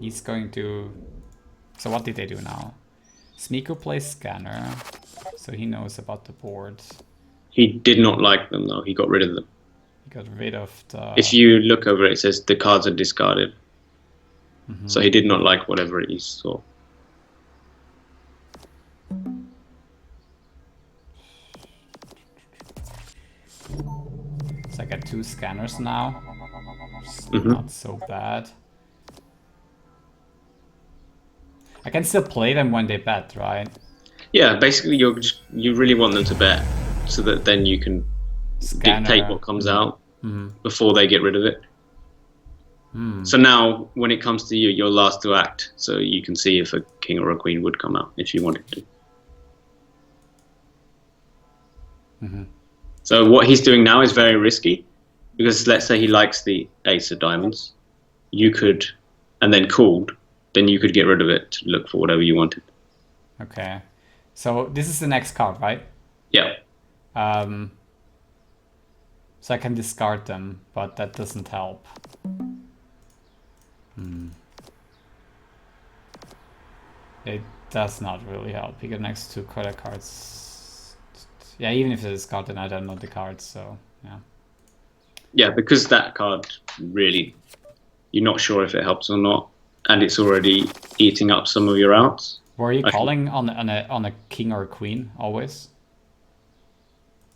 he's going to. So what did they do now? Smeeko plays scanner, so he knows about the board. He did not like them though. He got rid of them. He got rid of the. If you look over it, it says the cards are discarded. So he did not like whatever he saw. So I got 2 scanners now. Not so bad. I can still play them when they bet, right? Yeah, basically you really want them to bet so that then you can dictate what comes out before they get rid of it. So now, when it comes to you, you're last to act, so you can see if a king or a queen would come out if you wanted to. So what he's doing now is very risky, because let's say he likes the ace of diamonds, you could, and then called, then you could get rid of it to look for whatever you wanted. Okay, so this is the next card, right? Yeah. So I can discard them, but that doesn't help. It does not really help. You get next 2 credit cards. Yeah, even if it is card, then I don't know the cards, so yeah. Yeah, because that card really, you're not sure if it helps or not, and it's already eating up some of your outs. Were you calling on a king or a queen always?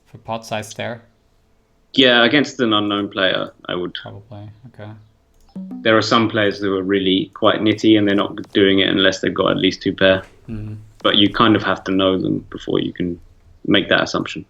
For pot size there? Yeah, against an unknown player, I would. Probably, okay. There are some players who are really quite nitty and they're not doing it unless they've got at least 2 pair. But you kind of have to know them before you can make that assumption.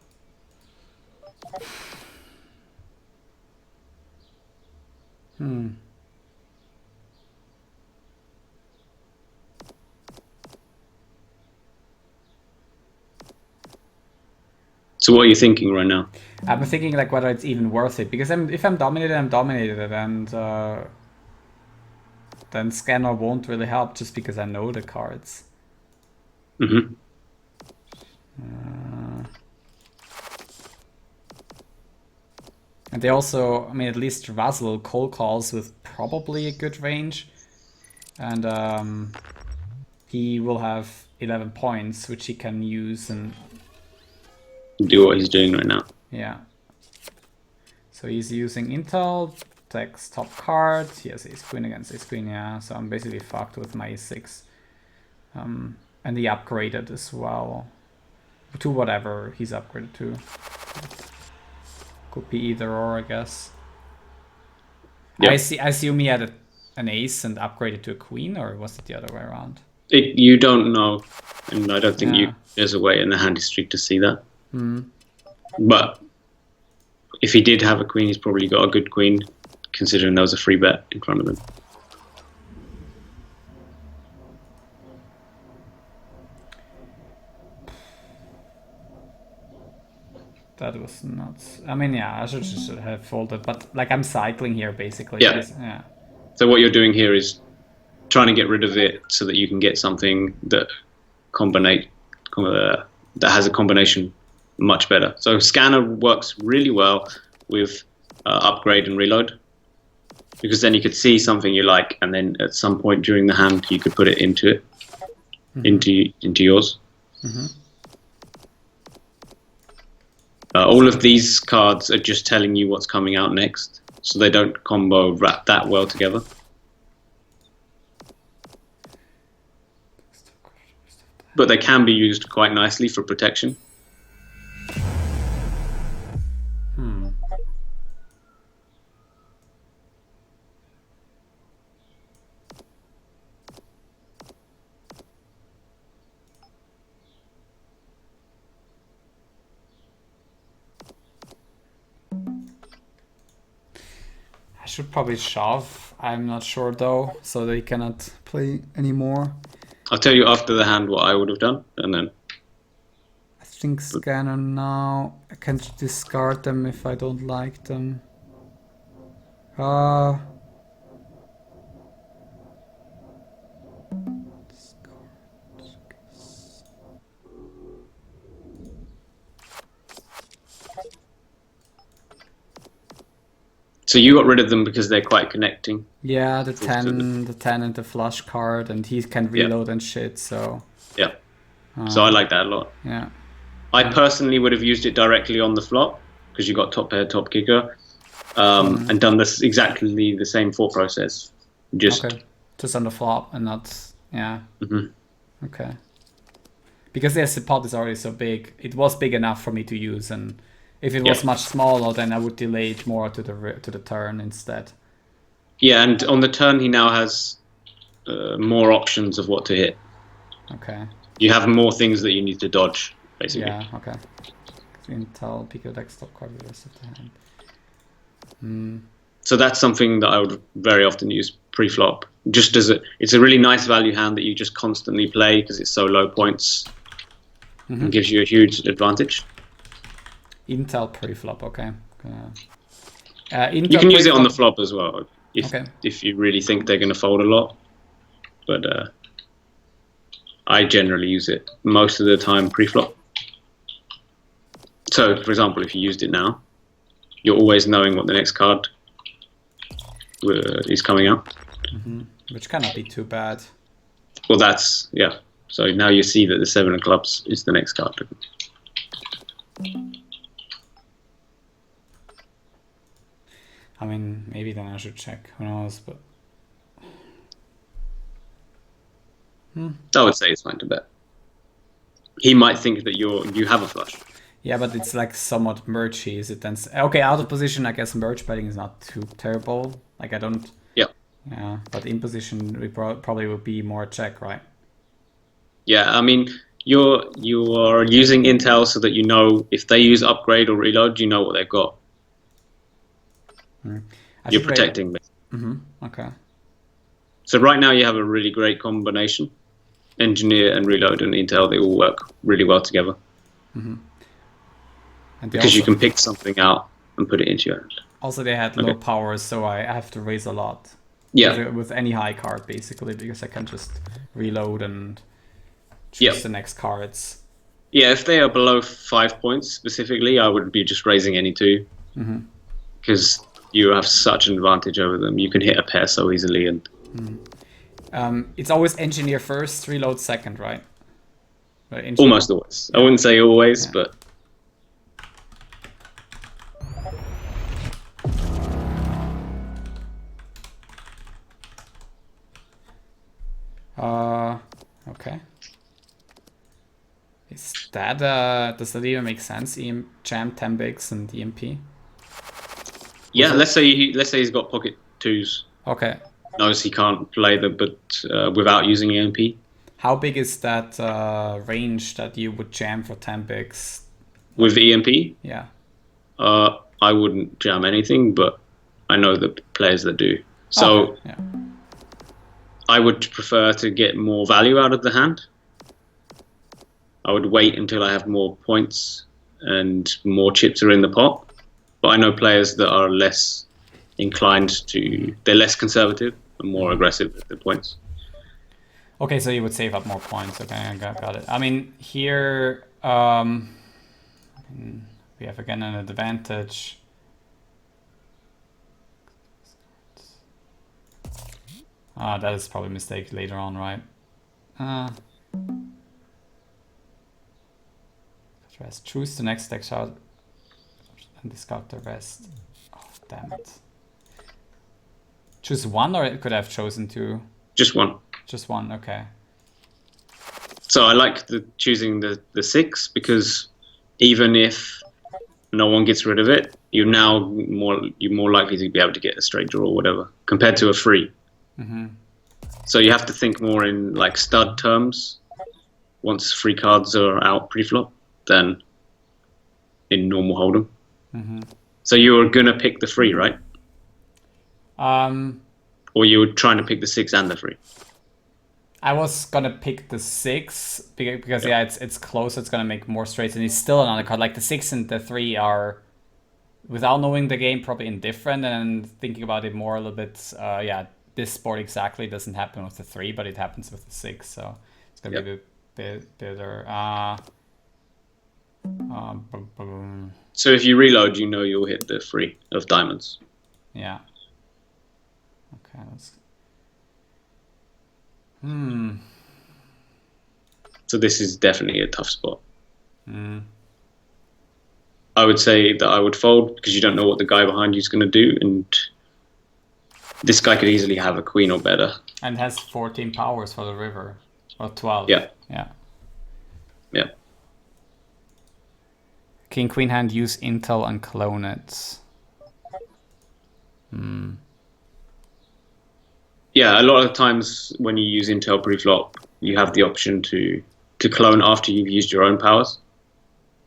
So what are you thinking right now? I'm thinking like whether it's even worth it, because if I'm dominated, I'm dominated, and then scanner won't really help just because I know the cards. Mm-hmm. And they also, I mean, at least Vasil cold calls with probably a good range, and he will have 11 points, which he can use and Do what he's doing right now. yeah. So he's using Intel, takes top card. He has ace queen against ace queen, yeah. So I'm basically fucked with my e6. And he upgraded as well to whatever he's upgraded to. Could be either or, I guess. Yep. I assume he had an ace and upgraded to a queen, or was it the other way around? You don't know, and I don't think Yeah. there's a way in the hand history to see that. But if he did have a queen, he's probably got a good queen, considering there was a free bet in front of him. That was nuts. I mean, yeah, I should have folded, but like I'm cycling here basically. Yeah. Yeah. So what you're doing here is trying to get rid of it so that you can get something that that has a combination much better. So scanner works really well with upgrade and reload, because then you could see something you like, and then at some point during the hand you could put it into it, into yours. All of these cards are just telling you what's coming out next, so they don't combo that well together. But they can be used quite nicely for protection. I should probably shove. I'm not sure though, so they cannot play anymore. I'll tell you after the hand what I would have done, and then I think scanner now. I can discard them if I don't like them. So you got rid of them because they're quite connecting. Yeah, the 10 and the flush card, and he can reload and shit, so... Yeah. So I like that a lot. Yeah. I personally would have used it directly on the flop, because you got top pair, top kicker, and done this exactly the same thought process. Just on the flop and not... Yeah. Okay. Because the pot is already so big, it was big enough for me to use, and... If it was much smaller, then I would delay it more to the turn instead. Yeah, and on the turn he now has more options of what to hit. Okay. You have more things that you need to dodge, basically. Yeah, okay. Intel, pick your deck, stop card the rest of the hand. So that's something that I would very often use pre-flop. Just as it's a really nice value hand that you just constantly play because it's so low points. And gives you a huge advantage. Intel pre-flop, okay. You can use it on the flop as well if you really think they're going to fold a lot. But I generally use it most of the time pre-flop. So, for example, if you used it now, you're always knowing what the next card is coming out. Which cannot be too bad. Well, that's, yeah. So now you see that the 7 of clubs is the next card. I mean, maybe then I should check. Who knows? But I would say it's fine to bet. He might think that you have a flush. Yeah, but it's like somewhat mergey. Is it then? Okay, out of position, I guess merge betting is not too terrible. Like I don't. Yeah. Yeah, but in position, we probably would be more check, right? Yeah, I mean, You are using intel so that you know if they use upgrade or reload, you know what they've got. You're protecting them. Okay. So right now you have a really great combination. Engineer and reload and intel, they all work really well together. And because you can pick something out and put it into your hand. Also, they had low powers, so I have to raise a lot. Yeah. With any high card, basically, because I can just reload and choose the next cards. Yeah, if they are below 5 points specifically, I would be just raising any two. Because you have such an advantage over them. You can hit a pair so easily. And it's always engineer first, reload second, right? Almost always. I wouldn't say always, but... Okay. Is that, does that even make sense? Jam, 10 bigs, and EMP? Yeah, let's say he's got pocket twos. Okay. Knows he can't play them, but without using EMP. How big is that range that you would jam for 10 bigs? With EMP? Yeah. I wouldn't jam anything, but I know the players that do. So I would prefer to get more value out of the hand. I would wait until I have more points and more chips are in the pot. But I know players that are less inclined to, they're less conservative and more aggressive with the points. Okay, so you would save up more points. Okay, I got it. I mean, here we have again an advantage. That is probably a mistake later on, right? Rest. Choose the next deck shot and discard the rest. Oh, damn it. Choose one, or could I have chosen two? Just one. Just one, okay. So I like choosing the 6 because even if no one gets rid of it, you're more likely to be able to get a straight draw or whatever compared to a 3. So you have to think more in like stud terms once 3 cards are out pre-flop than in normal hold'em. So you were gonna pick the 3, right? Or you were trying to pick the 6 and the 3? I was gonna pick the 6 because it's close. It's gonna make more straights, and it's still another card. Like the 6 and the 3 are, without knowing the game, probably indifferent. And thinking about it more a little bit, this board exactly doesn't happen with the 3, but it happens with the 6. So it's gonna be a bit better. So if you reload, you know you'll hit the 3 of diamonds. Yeah. Okay, let's... So this is definitely a tough spot. I would say that I would fold because you don't know what the guy behind you is going to do, and this guy could easily have a queen or better. And has 14 powers for the river, or 12. Yeah. King queen hand, use intel and clone it. Yeah, a lot of times when you use intel pre-flop, you have the option to clone after you've used your own powers.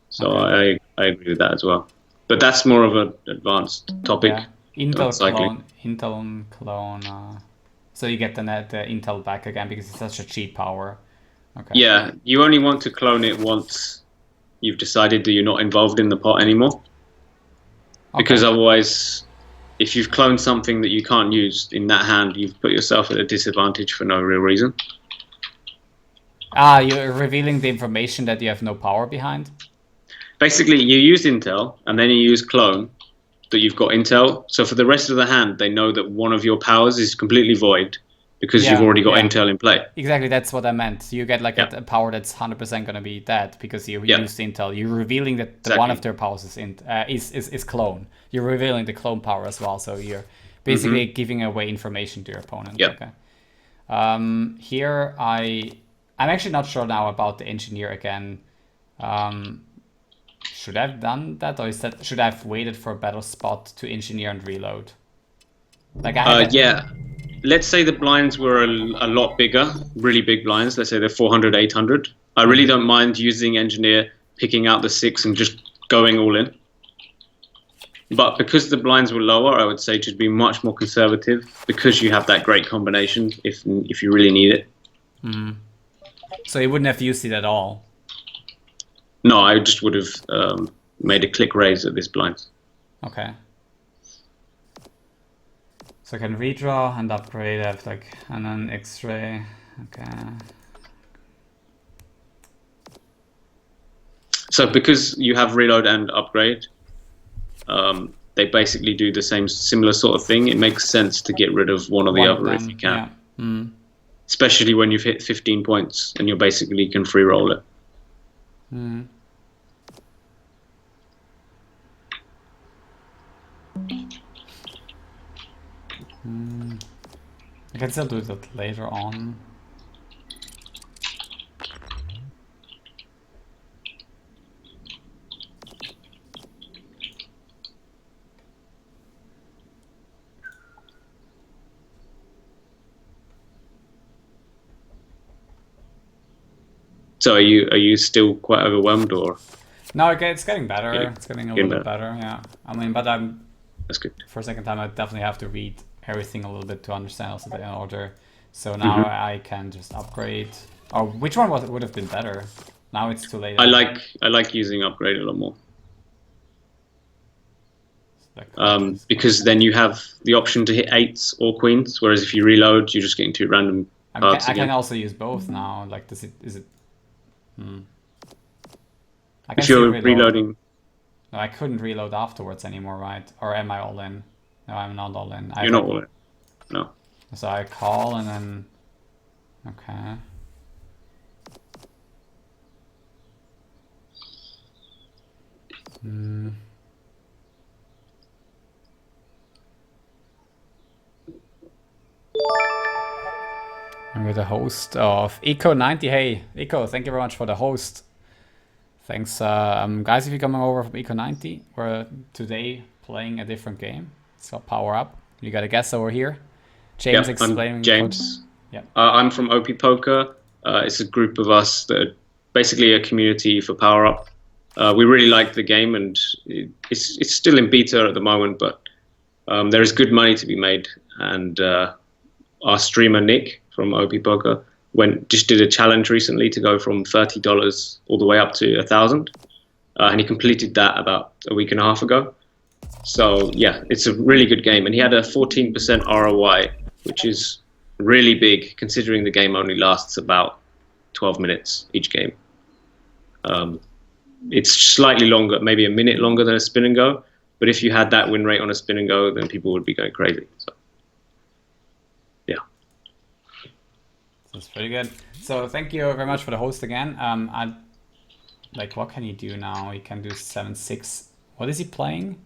So I agree with that as well. But that's more of an advanced topic. Intel clone. So you get the intel back again because it's such a cheap power. Okay. Yeah, you only want to clone it once you've decided that you're not involved in the pot anymore. Because otherwise, if you've cloned something that you can't use in that hand, you've put yourself at a disadvantage for no real reason. You're revealing the information that you have no power behind? Basically, you use intel, and then you use clone, that you've got intel. So for the rest of the hand, they know that one of your powers is completely void, because you've already got intel in play. Exactly, that's what I meant. You get like a power that's 100% going to be dead because you used intel. You're revealing that one of their powers is clone. You're revealing the clone power as well, so you're basically giving away information to your opponent. Okay. Here I'm actually not sure now about the engineer again. Should I have done that, or should I have waited for a better spot to engineer and reload? Like Let's say the blinds were a lot bigger, really big blinds. Let's say they're 400, 800. I really don't mind using engineer, picking out the 6 and just going all in. But because the blinds were lower, I would say just be much more conservative because you have that great combination if you really need it. So you wouldn't have used it at all? No, I just would have made a click raise at this blind. Okay. So I can redraw and upgrade. I have like, and then X-ray. Okay. So because you have reload and upgrade, they basically do the similar sort of thing. It makes sense to get rid of one or the other if you can. Yeah. Especially when you've hit 15 points and you basically can free roll it. I can still do that later on. So are you still quite overwhelmed, or? No, okay, it's getting better. Yeah, it's getting a little bit better. Yeah, I mean, but that's good. For a second time, I definitely have to read everything a little bit to understand also the order. So now I can just upgrade. Oh, which one would have been better? Now it's too late. I like using upgrade a lot more. Because then you have the option to hit 8s or queens, whereas if you reload, you're just getting 2 random cards. I can also use both now. Like, is it? If you're reloading. No, I couldn't reload afterwards anymore, right? Or am I all in? No, I'm not all in. You're not all in. No. So I call and then. Okay. I'm with the host of Eco90. Hey, Eco, thank you very much for the host. Thanks, guys, if you're coming over from Eco90. We're today playing a different game. It's called Power Up. You got a guess over here? James explaining. I'm James. I'm from OP Poker. It's a group of us that are basically a community for Power Up. We really like the game, and it's still in beta at the moment, but there is good money to be made. And our streamer Nick from OP Poker just did a challenge recently to go from $30 all the way up to 1,000, and he completed that about a week and a half ago. So yeah, it's a really good game, and he had a 14% ROI, which is really big considering the game only lasts about 12 minutes each game. It's slightly longer, maybe a minute longer than a spin and go, but if you had that win rate on a spin and go, then people would be going crazy. So yeah. That's pretty good. So thank you very much for the host again. Like, what can he do now? He can do 7-6. What is he playing?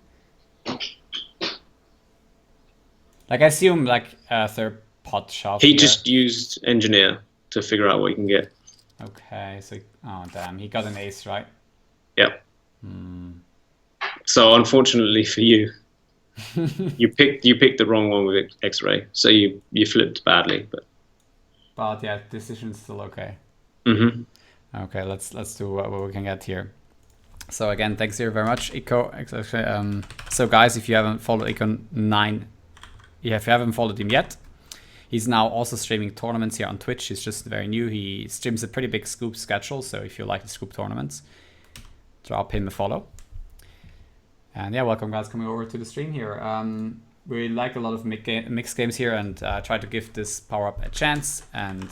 Like, I assume like a third pot shove. He just used engineer to figure out what he can get. Okay, so oh damn, he got an ace, right? Yep. So unfortunately for you, you picked the wrong one with X-ray, so you flipped badly, but yeah, decision's still okay. Okay, let's do what we can get here. So again, thanks here very much, Eco. So guys, if you haven't followed Eco9, if you haven't followed him yet, he's now also streaming tournaments here on Twitch. He's just very new. He streams a pretty big scoop schedule, so if you like the scoop tournaments, drop him a follow. And yeah, welcome guys coming over to the stream here. We like a lot of mixed games here, and try to give this Power Up a chance. And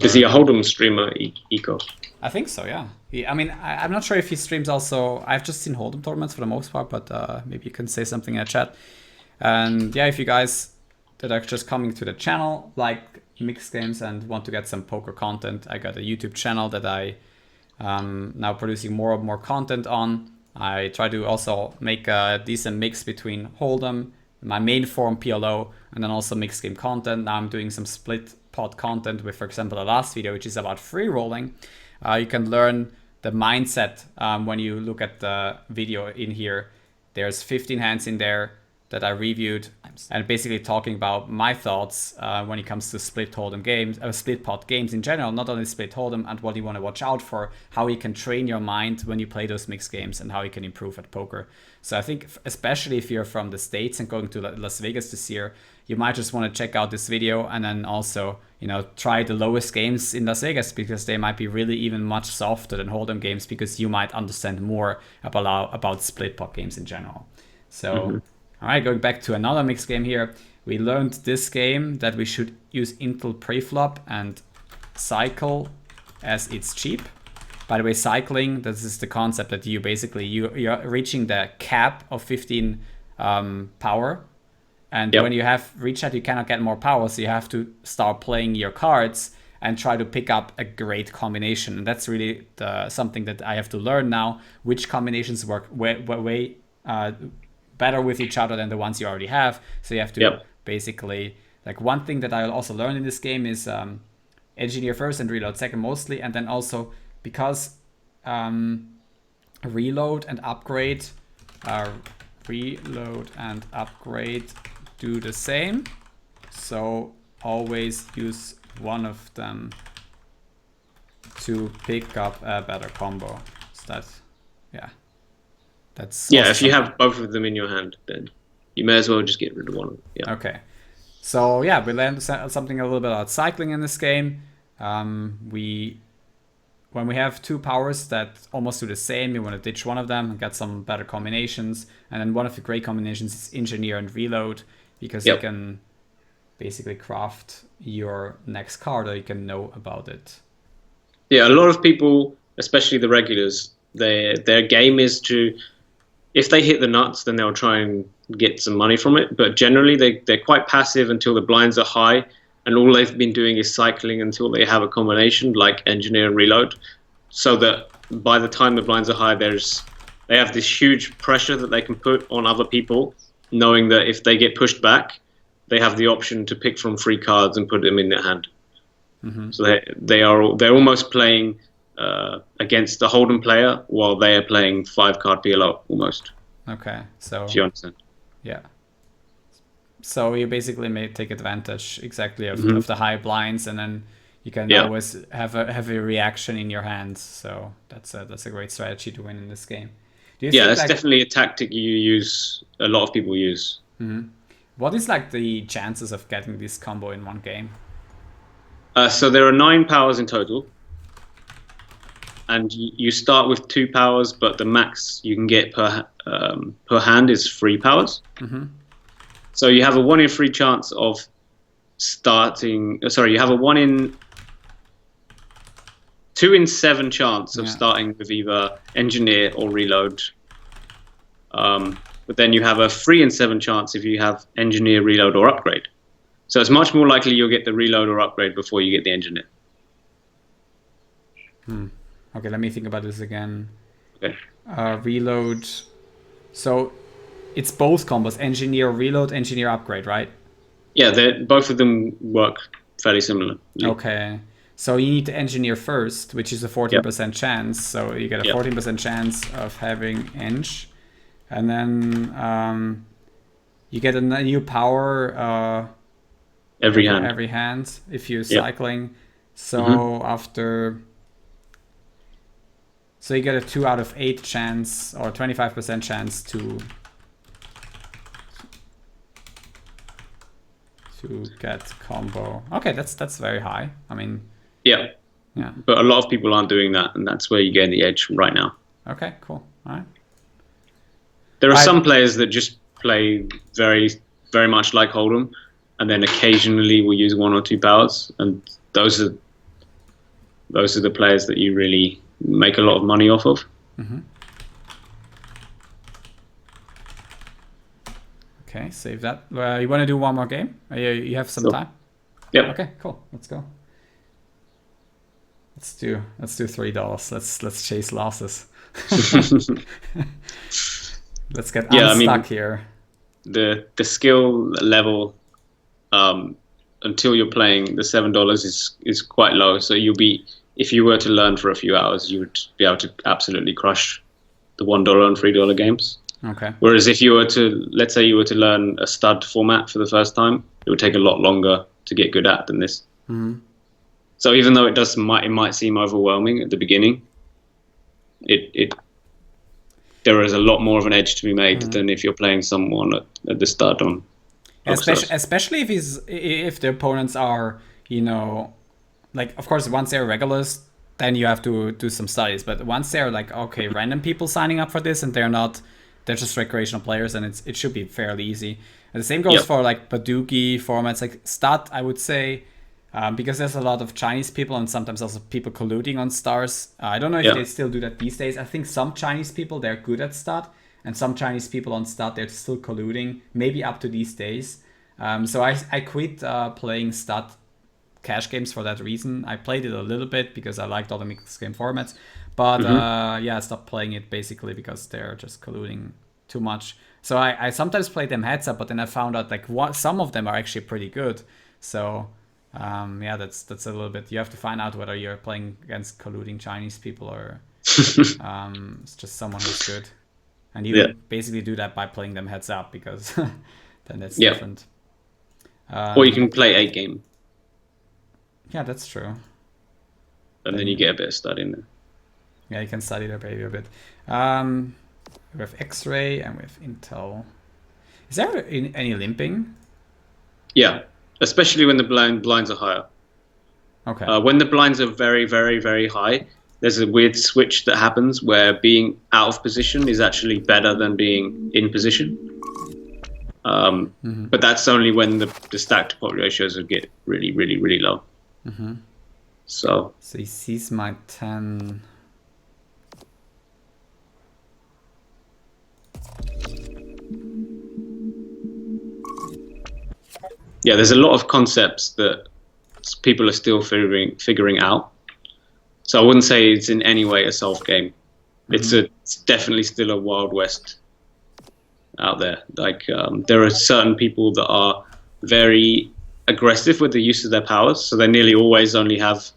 is he a Hold'em streamer, Eco? I think so, yeah. I mean, I'm not sure if he streams also. I've just seen Hold'em tournaments for the most part, but maybe you can say something in the chat. And yeah, if you guys that are just coming to the channel like mixed games and want to get some poker content, I got a YouTube channel that I now producing more and more content on. I try to also make a decent mix between Hold'em, my main form PLO, and then also mixed game content. Now I'm doing some split pot content with, for example, the last video, which is about free rolling. You can learn the mindset when you look at the video in here. There's 15 hands in there. that I reviewed, and basically talking about my thoughts when it comes to split hold'em games, split pot games in general, not only split hold'em, and what you want to watch out for, how you can train your mind when you play those mixed games, and how you can improve at poker. So I think, especially if you're from the States and going to Las Vegas this year, you might just want to check out this video, and then also, you know, try the lowest games in Las Vegas, because they might be really even much softer than hold'em games, because you might understand more about split pot games in general. So. All right, going back to another mixed game here. We learned this game that we should use Intel preflop and cycle as it's cheap. By the way, cycling, this is the concept that you basically, you're reaching the cap of 15 power. And when you have reached that, you cannot get more power. So you have to start playing your cards and try to pick up a great combination. And that's really something that I have to learn now, which combinations work way better with each other than the ones you already have. So you have to basically, like, one thing that I also learned in this game is engineer first and reload second mostly. And then also, because reload and upgrade do the same. So always use one of them to pick up a better combo. So that's, that's if you have both of them in your hand, then you may as well just get rid of one of them. Okay. So we learned something a little bit about cycling in this game. When we have two powers that almost do the same, you want to ditch one of them and get some better combinations. And then one of the great combinations is engineer and reload, because you can basically craft your next card, or you can know about it. Yeah, a lot of people, especially the regulars, their game is to, if they hit the nuts, then they'll try and get some money from it. But generally, they're quite passive until the blinds are high, and all they've been doing is cycling until they have a combination like engineer and reload, so that by the time the blinds are high, they have this huge pressure that they can put on other people, knowing that if they get pushed back, they have the option to pick from free cards and put them in their hand. So they're almost playing against the hold'em player while they are playing 5-card PLO almost. Okay, so do you understand? Yeah. So you basically may take advantage exactly of the high blinds, and then you can always have a reaction in your hands. So that's a great strategy to win in this game. Do you think, that's definitely a tactic a lot of people use. What is like the chances of getting this combo in one game? So there are 9 powers in total, and you start with 2 powers, but the max you can get per hand is 3 powers. So you have a 1 in 3 chance of starting. Sorry, you have a 2 in 7 chance of starting with either engineer or reload. But then you have a 3 in 7 chance if you have engineer, reload, or upgrade. So it's much more likely you'll get the reload or upgrade before you get the engineer. Okay, let me think about this again. Okay. Reload. So it's both combos: engineer, reload, engineer, upgrade, right? Yeah, both of them work fairly similar. Okay. So you need to engineer first, which is a 14% chance. So you get a 14% chance of having eng. And then you get a new power every hand. Every hand if you're cycling. So after, so you get a 2 out of 8 chance, or 25% chance to get combo. Okay, that's very high. I mean, yeah. But a lot of people aren't doing that, and that's where you gain the edge right now. Okay, cool. All right. There are some players that just play very, very much like hold'em, and then occasionally will use 1 or 2 powers, and those are the players that you really make a lot of money off of. Okay, save that. You want to do one more game? You have some time? Yeah. Okay, cool. Let's go. Let's do $3. Let's chase losses. Let's get unstuck here. The skill level until you're playing the $7 is quite low. So if you were to learn for a few hours, you would be able to absolutely crush the $1 and $3 games. Okay. Whereas if you were to, let's say you were to learn a stud format for the first time, it would take a lot longer to get good at than this. So even though it might seem overwhelming at the beginning, it there is a lot more of an edge to be made than if you're playing someone at the stud on Pokerstars. Especially if the opponents are, like, of course, once they're regulars, then you have to do some studies. But once they're like, okay, random people signing up for this, and they're just recreational players, and it should be fairly easy. And the same goes for like Badugi formats, like Stat, I would say, because there's a lot of Chinese people and sometimes also people colluding on stars. I don't know if they still do that these days. I think some Chinese people, they're good at Stat, and some Chinese people on Stat, they're still colluding, maybe up to these days. So I quit playing Stat cash games for that reason. I played it a little bit because I liked all the mixed game formats, but I stopped playing it basically because they're just colluding too much. So I sometimes play them heads up, but then I found out like some of them are actually pretty good. So that's a little bit, you have to find out whether you're playing against colluding Chinese people or it's just someone who's good. And you basically do that by playing them heads up, because then that's different. Or you can play 8-game. Yeah, that's true. And then you get a bit of study in there. Yeah, you can study their behavior a bit. We have X-ray and we have Intel. Is there any limping? Yeah, especially when the blinds are higher. Okay. When the blinds are very, very, very high, there's a weird switch that happens where being out of position is actually better than being in position. But that's only when the stack to pot ratios would get really, really, really low. So he sees my 10. Yeah, there's a lot of concepts that people are still figuring out. So I wouldn't say it's in any way a solved game. It's definitely still a Wild West out there. Like there are certain people that are very aggressive with the use of their powers, so they nearly always only have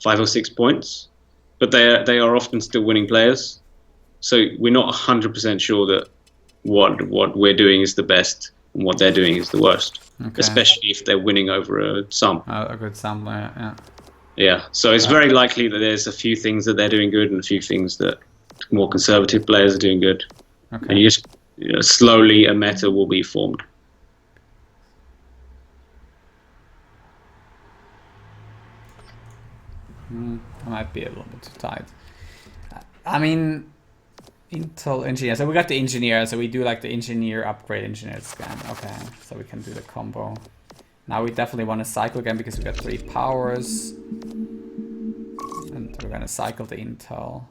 5 or 6 points, but they are often still winning players. So we're not 100% sure that what we're doing is the best and what they're doing is the worst. Okay. Especially if they're winning over a sum. A good sum, yeah. Yeah, so it's very likely that there's a few things that they're doing good and a few things that more conservative players are doing good. Okay. And you just slowly a meta will be formed. I might be a little bit too tight. I mean, Intel engineer. So we got the engineer. So we do like the engineer upgrade, engineer scan. Okay, so we can do the combo. Now we definitely want to cycle again because we got 3 powers. And we're going to cycle the Intel.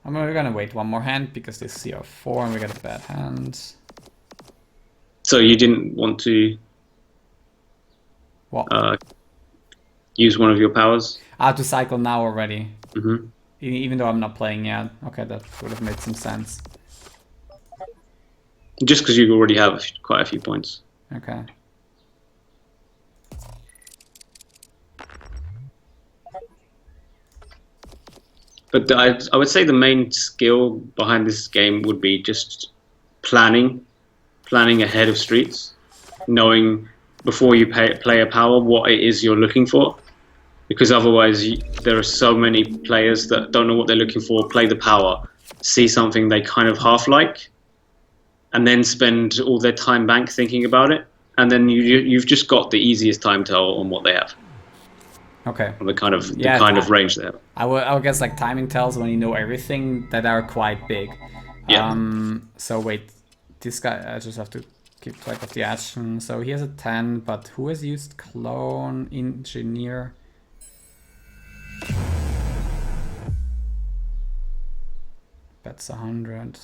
I mean, we're going to wait one more hand because this is CR4 and we got a bad hand. So you didn't want to use one of your powers? To cycle now already. Even though I'm not playing yet. Okay, that would have made some sense. Just because you already have quite a few points. Okay. But I would say the main skill behind this game would be just planning ahead of streets, knowing before you play a power what it is you're looking for. Because otherwise there are so many players that don't know what they're looking for, play the power, see something they kind of half like, and then spend all their time bank thinking about it, and then you've just got the easiest time tell on what they have. Okay. On the kind of range they have. I would guess like timing tells when you know everything that are quite big. Yeah. So wait, this guy, I just have to keep track of the action. So he has a 10, but who has used clone, engineer? That's 100.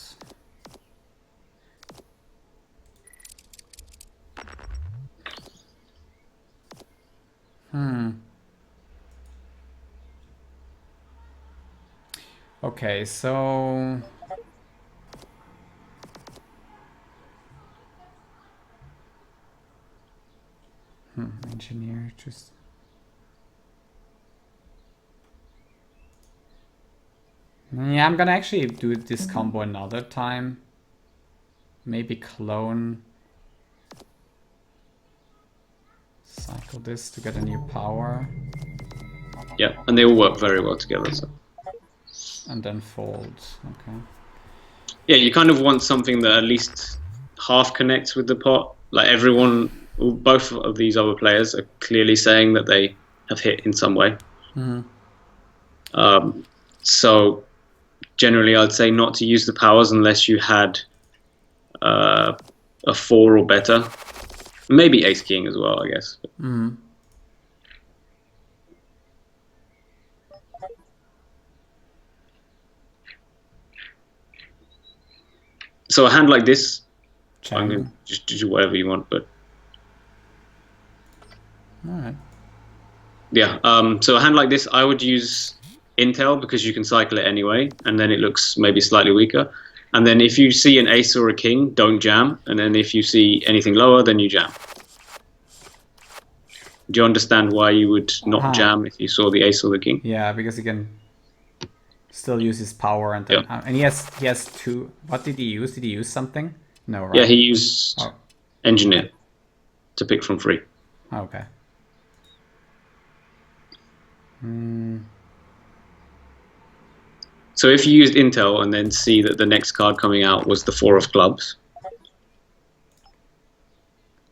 Okay, so engineer just Yeah, I'm gonna actually do this combo another time. Maybe clone. Cycle this to get a new power. Yeah, and they all work very well together. So. And then fold. Okay. Yeah, you kind of want something that at least half connects with the pot. Like everyone, both of these other players are clearly saying that they have hit in some way. So generally, I'd say not to use the powers unless you had a 4 or better. Maybe ace king as well, I guess. So a hand like this, I'm going to just do whatever you want, but all right. Yeah. So a hand like this, I would use intel because you can cycle it anyway, and then it looks maybe slightly weaker. And then if you see an ace or a king, don't jam. And then if you see anything lower, then you jam. Do you understand why you would not jam if you saw the ace or the king? Yeah, because he can still use his power, and then, and he has two. What did he use? Did he use something? No, right? Yeah, he used engineer to pick from free. Okay. So if you used intel and then see that the next card coming out was the 4 of clubs.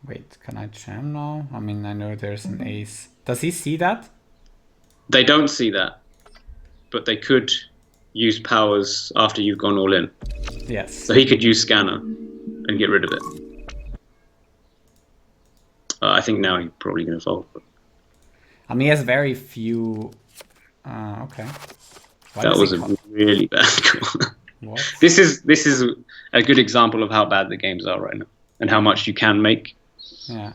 Wait, can I jam now? I mean, I know there's an ace. Does he see that? They don't see that, but they could use powers after you've gone all in. Yes. So he could use scanner and get rid of it. I think now he's probably going to fold. I mean, he has very few. Okay. That was a really bad call. What? This is a good example of how bad the games are right now and how much you can make. Yeah.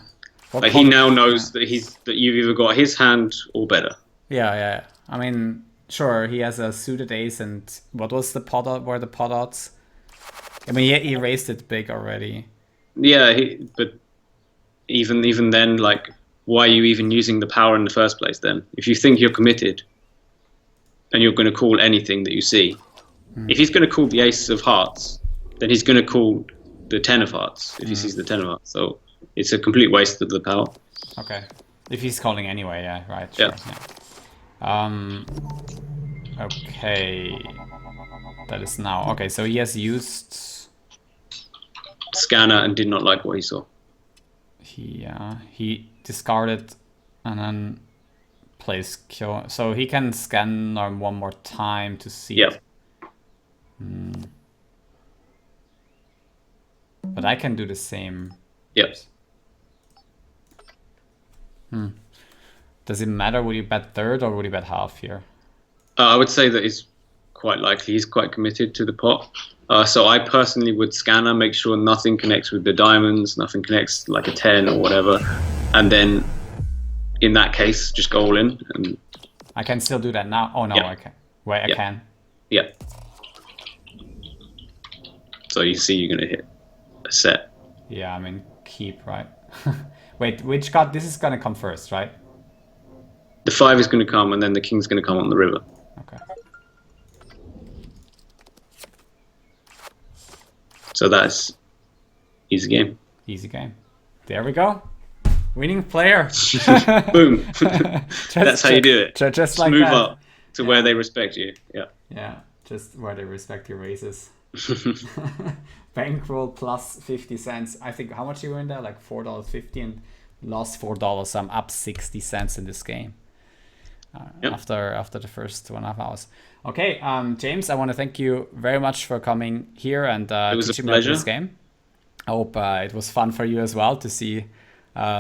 Like he now knows that you've either got his hand or better. Yeah. I mean, sure, he has a suited ace, and what was the pot odds? Were the pot odds? I mean, he raised it big already. Yeah, but even then, like, why are you even using the power in the first place then? If you think you're committed and you're going to call anything that you see, if he's going to call the ace of hearts, then he's going to call the 10 of hearts if he sees the 10 of hearts. So it's a complete waste of the power. Okay. If he's calling anyway, yeah, right. Sure, yeah. Okay. That is now. Okay, so he has used scanner and did not like what he saw. He discarded and then plays kill. So he can scan one more time to see. Yep. But I can do the same. Yep. Does it matter? Would you bet third or would you bet half here? I would say that it's quite likely he's quite committed to the pot. So I personally would scanner, make sure nothing connects with the diamonds, nothing connects like a 10 or whatever. And then in that case, just go all in. And I can still do that now. Oh, no, I can. Wait, I can. Yeah. So you see you're going to hit a set. Yeah, I mean, keep, right? Wait, which card? This is going to come first, right? The 5 is going to come, and then the king's going to come on the river. Okay. So that's easy game. Easy game. There we go. Winning player. Boom. That's how you do it. Just like move that. Up to where they respect you. Yeah. Yeah, just where they respect your raises. Bankroll plus 50 cents. I think, how much you were in there? Like $4.50 and lost $4. So I'm up 60 cents in this game. After the first 2.5 hours. Okay, James, I want to thank you very much for coming here and teaching me this game. I hope it was fun for you as well to see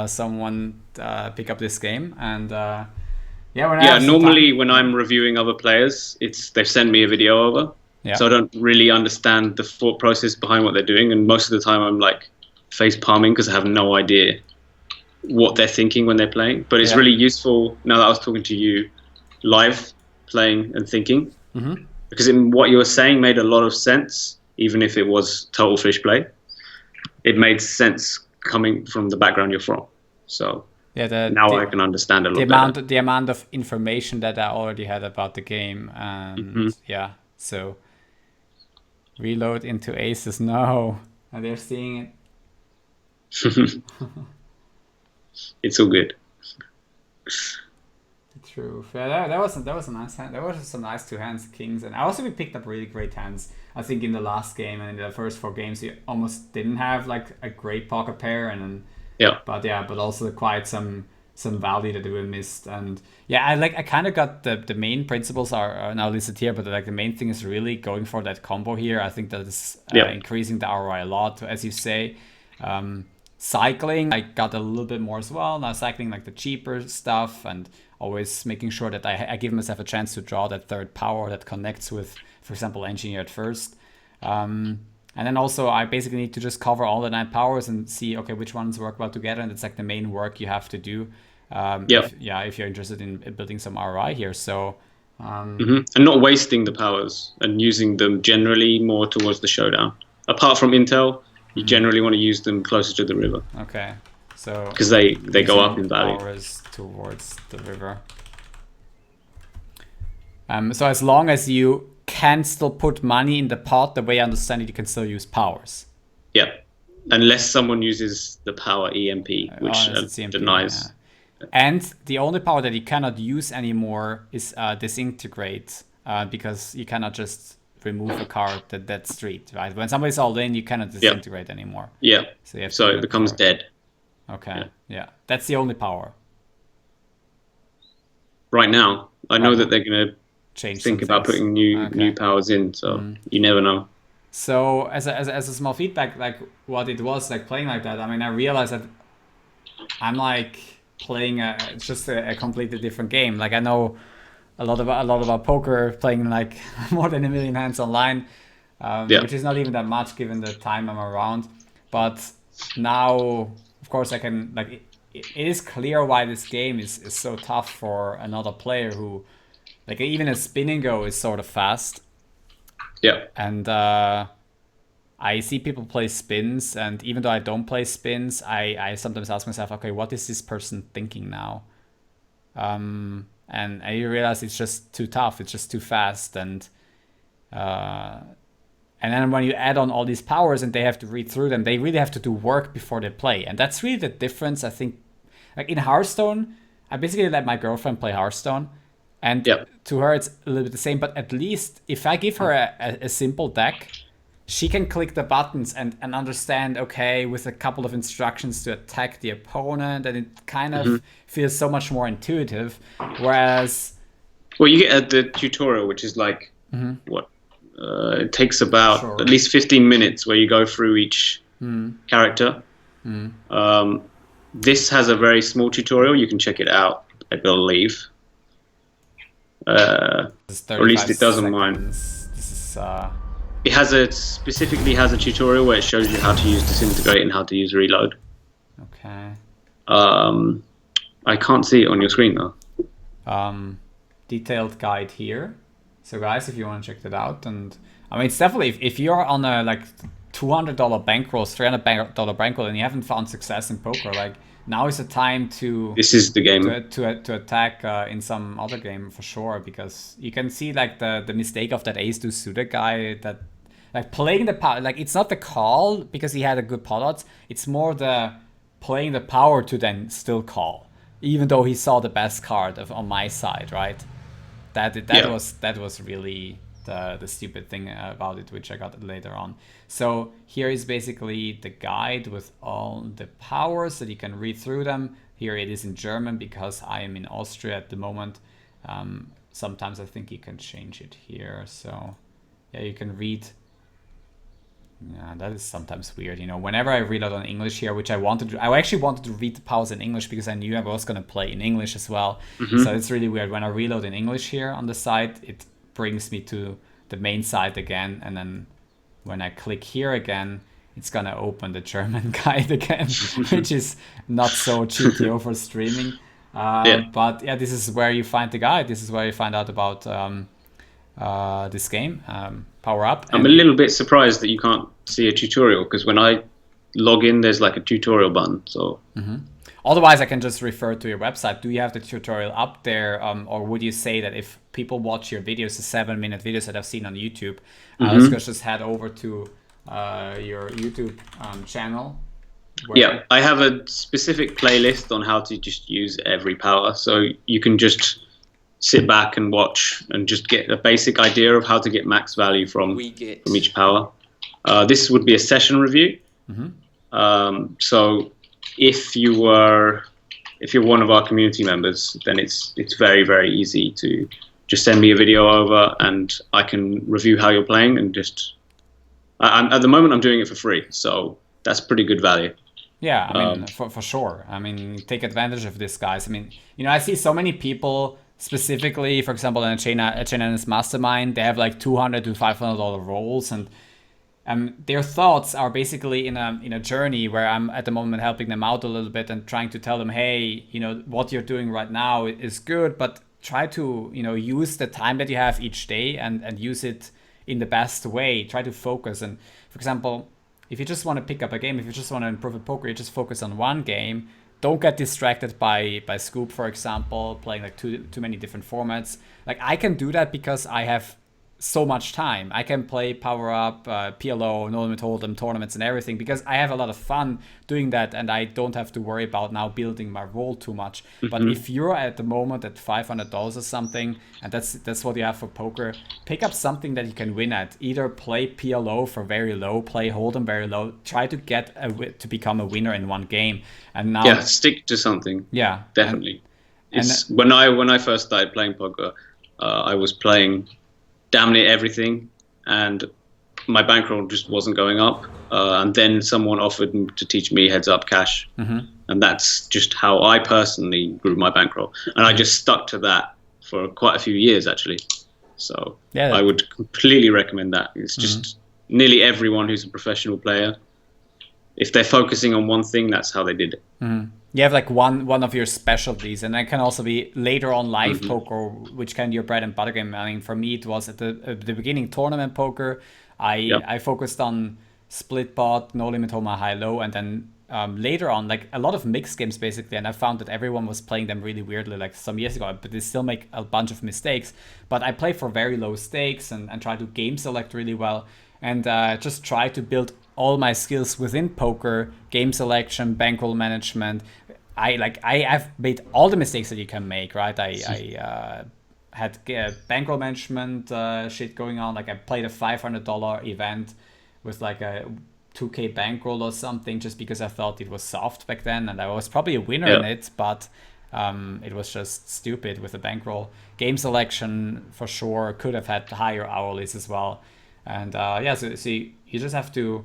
someone pick up this game. And normally when I'm reviewing other players, they've sent me a video over. Yeah. So I don't really understand the thought process behind what they're doing, and most of the time I'm like face palming because I have no idea what they're thinking when they're playing. But it's really useful now that I was talking to you live, playing and thinking, because what you were saying made a lot of sense, even if it was total fish play. It made sense coming from the background you're from. So now I can understand a lot better. The amount of information that I already had about the game, and So reload into aces. No. And they're seeing it. It's all good. True. Yeah, that was a nice hand. There was some nice two hands, kings, and I also we picked up really great hands. I think in the last game and in the first 4 games, you almost didn't have like a great pocket pair, and then but also quite some value that we missed. And yeah, I kind of got the main principles are now listed here, but like the main thing is really going for that combo here. I think that is increasing the ROI a lot, as you say. Cycling, I got a little bit more as well. Now cycling like the cheaper stuff, and always making sure that I give myself a chance to draw that third power that connects with, for example, engineer at first. And then also I basically need to just cover all the 9 powers and see, okay, which ones work well together. And it's like the main work you have to do. If you're interested in building some ROI here. So and not wasting the powers and using them generally more towards the showdown. Apart from intel, you generally want to use them closer to the river. Okay, so because they go up in value. Powers towards the river. So as long as you can still put money in the pot, the way I understand it, you can still use powers. Yeah, unless someone uses the power EMP, which denies. Yeah. And the only power that you cannot use anymore is disintegrate, because you cannot just remove a card that street, right? When somebody's all in, you cannot disintegrate anymore. Yeah. So it becomes dead. Okay. Yeah. That's the only power. Right now, I know that they're going to think about putting new powers in, so you never know. So as a small feedback, like what it was like playing like that, I mean, I realized that I'm like playing just a completely different game. Like I know a lot about poker, playing like more than 1 million hands online, which is not even that much given the time I'm around. But now, of course, I can like it is clear why this game is so tough for another player who, like, even a spin and go is sort of fast. Yeah. And I see people play spins, and even though I don't play spins, I sometimes ask myself, okay, what is this person thinking now? And I realize it's just too tough. It's just too fast. And then when you add on all these powers and they have to read through them, they really have to do work before they play. And that's really the difference, I think. Like in Hearthstone, I basically let my girlfriend play Hearthstone. And to her, it's a little bit the same. But at least if I give her a simple deck, she can click the buttons and understand, okay, with a couple of instructions to attack the opponent, and it kind of feels so much more intuitive. Whereas... Well, you get the tutorial, which is like, it takes about at least 15 minutes where you go through each character. This has a very small tutorial. You can check it out, I believe. Or at least it doesn't mind. This is... It specifically has a tutorial where it shows you how to use disintegrate and how to use reload. Okay. I can't see it on your screen though. Detailed guide here. So guys, if you want to check that out, and I mean, it's definitely if you're on a like $200 bankroll, $300 bankroll, and you haven't found success in poker, like now is the time to. This is the game to attack in some other game for sure, because you can see like the mistake of that ace-2 suited guy, that like playing the power, like it's not the call because he had a good pot odds, it's more the playing the power to then still call, even though he saw the best card on my side, right? That was really the stupid thing about it, which I got later on. So here is basically the guide with all the powers so that you can read through them. Here it is in German because I am in Austria at the moment. Sometimes I think you can change it here. So yeah, you can read. Yeah, that is sometimes weird. You know, whenever I read out on English here, which I actually wanted to read the powers in English because I knew I was going to play in English as well. So it's really weird. When I reload in English here on the site, it brings me to the main site again. And then when I click here again, it's going to open the German guide again, which is not so GTO for streaming. But yeah, this is where you find the guide. This is where you find out about this game, Power Up. I'm a little bit surprised that you can't see a tutorial, because when I log in, there's like a tutorial button. So Otherwise, I can just refer to your website. Do you have the tutorial up there, or would you say that if people watch your videos, the 7-minute videos that I've seen on YouTube, let's just head over to your YouTube channel? Yeah, I have a specific playlist on how to just use every power, so you can just sit back and watch and just get a basic idea of how to get max value from each power. This would be a session review. So if you're one of our community members, then it's very, very easy to just send me a video over and I can review how you're playing, and just at the moment I'm doing it for free, so that's pretty good value. Yeah, I mean, for sure. I mean, take advantage of this, guys. I mean, I see so many people, specifically, for example, in a Chain Endless Mastermind, they have like $200 to $500 rolls, and their thoughts are basically in a journey where I'm at the moment helping them out a little bit and trying to tell them, hey, what you're doing right now is good, but try to, use the time that you have each day and use it in the best way. Try to focus. And for example, if you just want to pick up a game, if you just want to improve at poker, you just focus on one game. Don't get distracted by Scoop, for example, playing like too many different formats. Like I can do that because I have so much time. I can play Power Up, PLO, No Limit Hold'em, tournaments and everything because I have a lot of fun doing that, and I don't have to worry about now building my role too much. But if you're at the moment at $500 or something, and that's what you have for poker, pick up something that you can win at. Either play PLO for very low, play Hold'em very low. Try to get to become a winner in one game. And now stick to something. Yeah, definitely. When I first started playing poker, I was playing damn near everything, and my bankroll just wasn't going up. And then someone offered to teach me heads up cash, and that's just how I personally grew my bankroll. And I just stuck to that for quite a few years, actually. So yeah, I would completely recommend that. It's just nearly everyone who's a professional player, if they're focusing on one thing, that's how they did it. You have like one of your specialties, and that can also be later on live poker, which can be your bread and butter game. I mean, for me, it was at the beginning tournament poker. I focused on split pot, no limit homa, high low, and then later on, like a lot of mixed games basically. And I found that everyone was playing them really weirdly, like some years ago, but they still make a bunch of mistakes. But I play for very low stakes and try to game select really well, and just try to build all my skills within poker, game selection, bankroll management. I've made all the mistakes that you can make, right? I had bankroll management shit going on. Like I played a $500 event with like a 2K bankroll or something just because I thought it was soft back then, and I was probably a winner in it, but it was just stupid with the bankroll. Game selection for sure could have had higher hourlies as well, and so you just have to.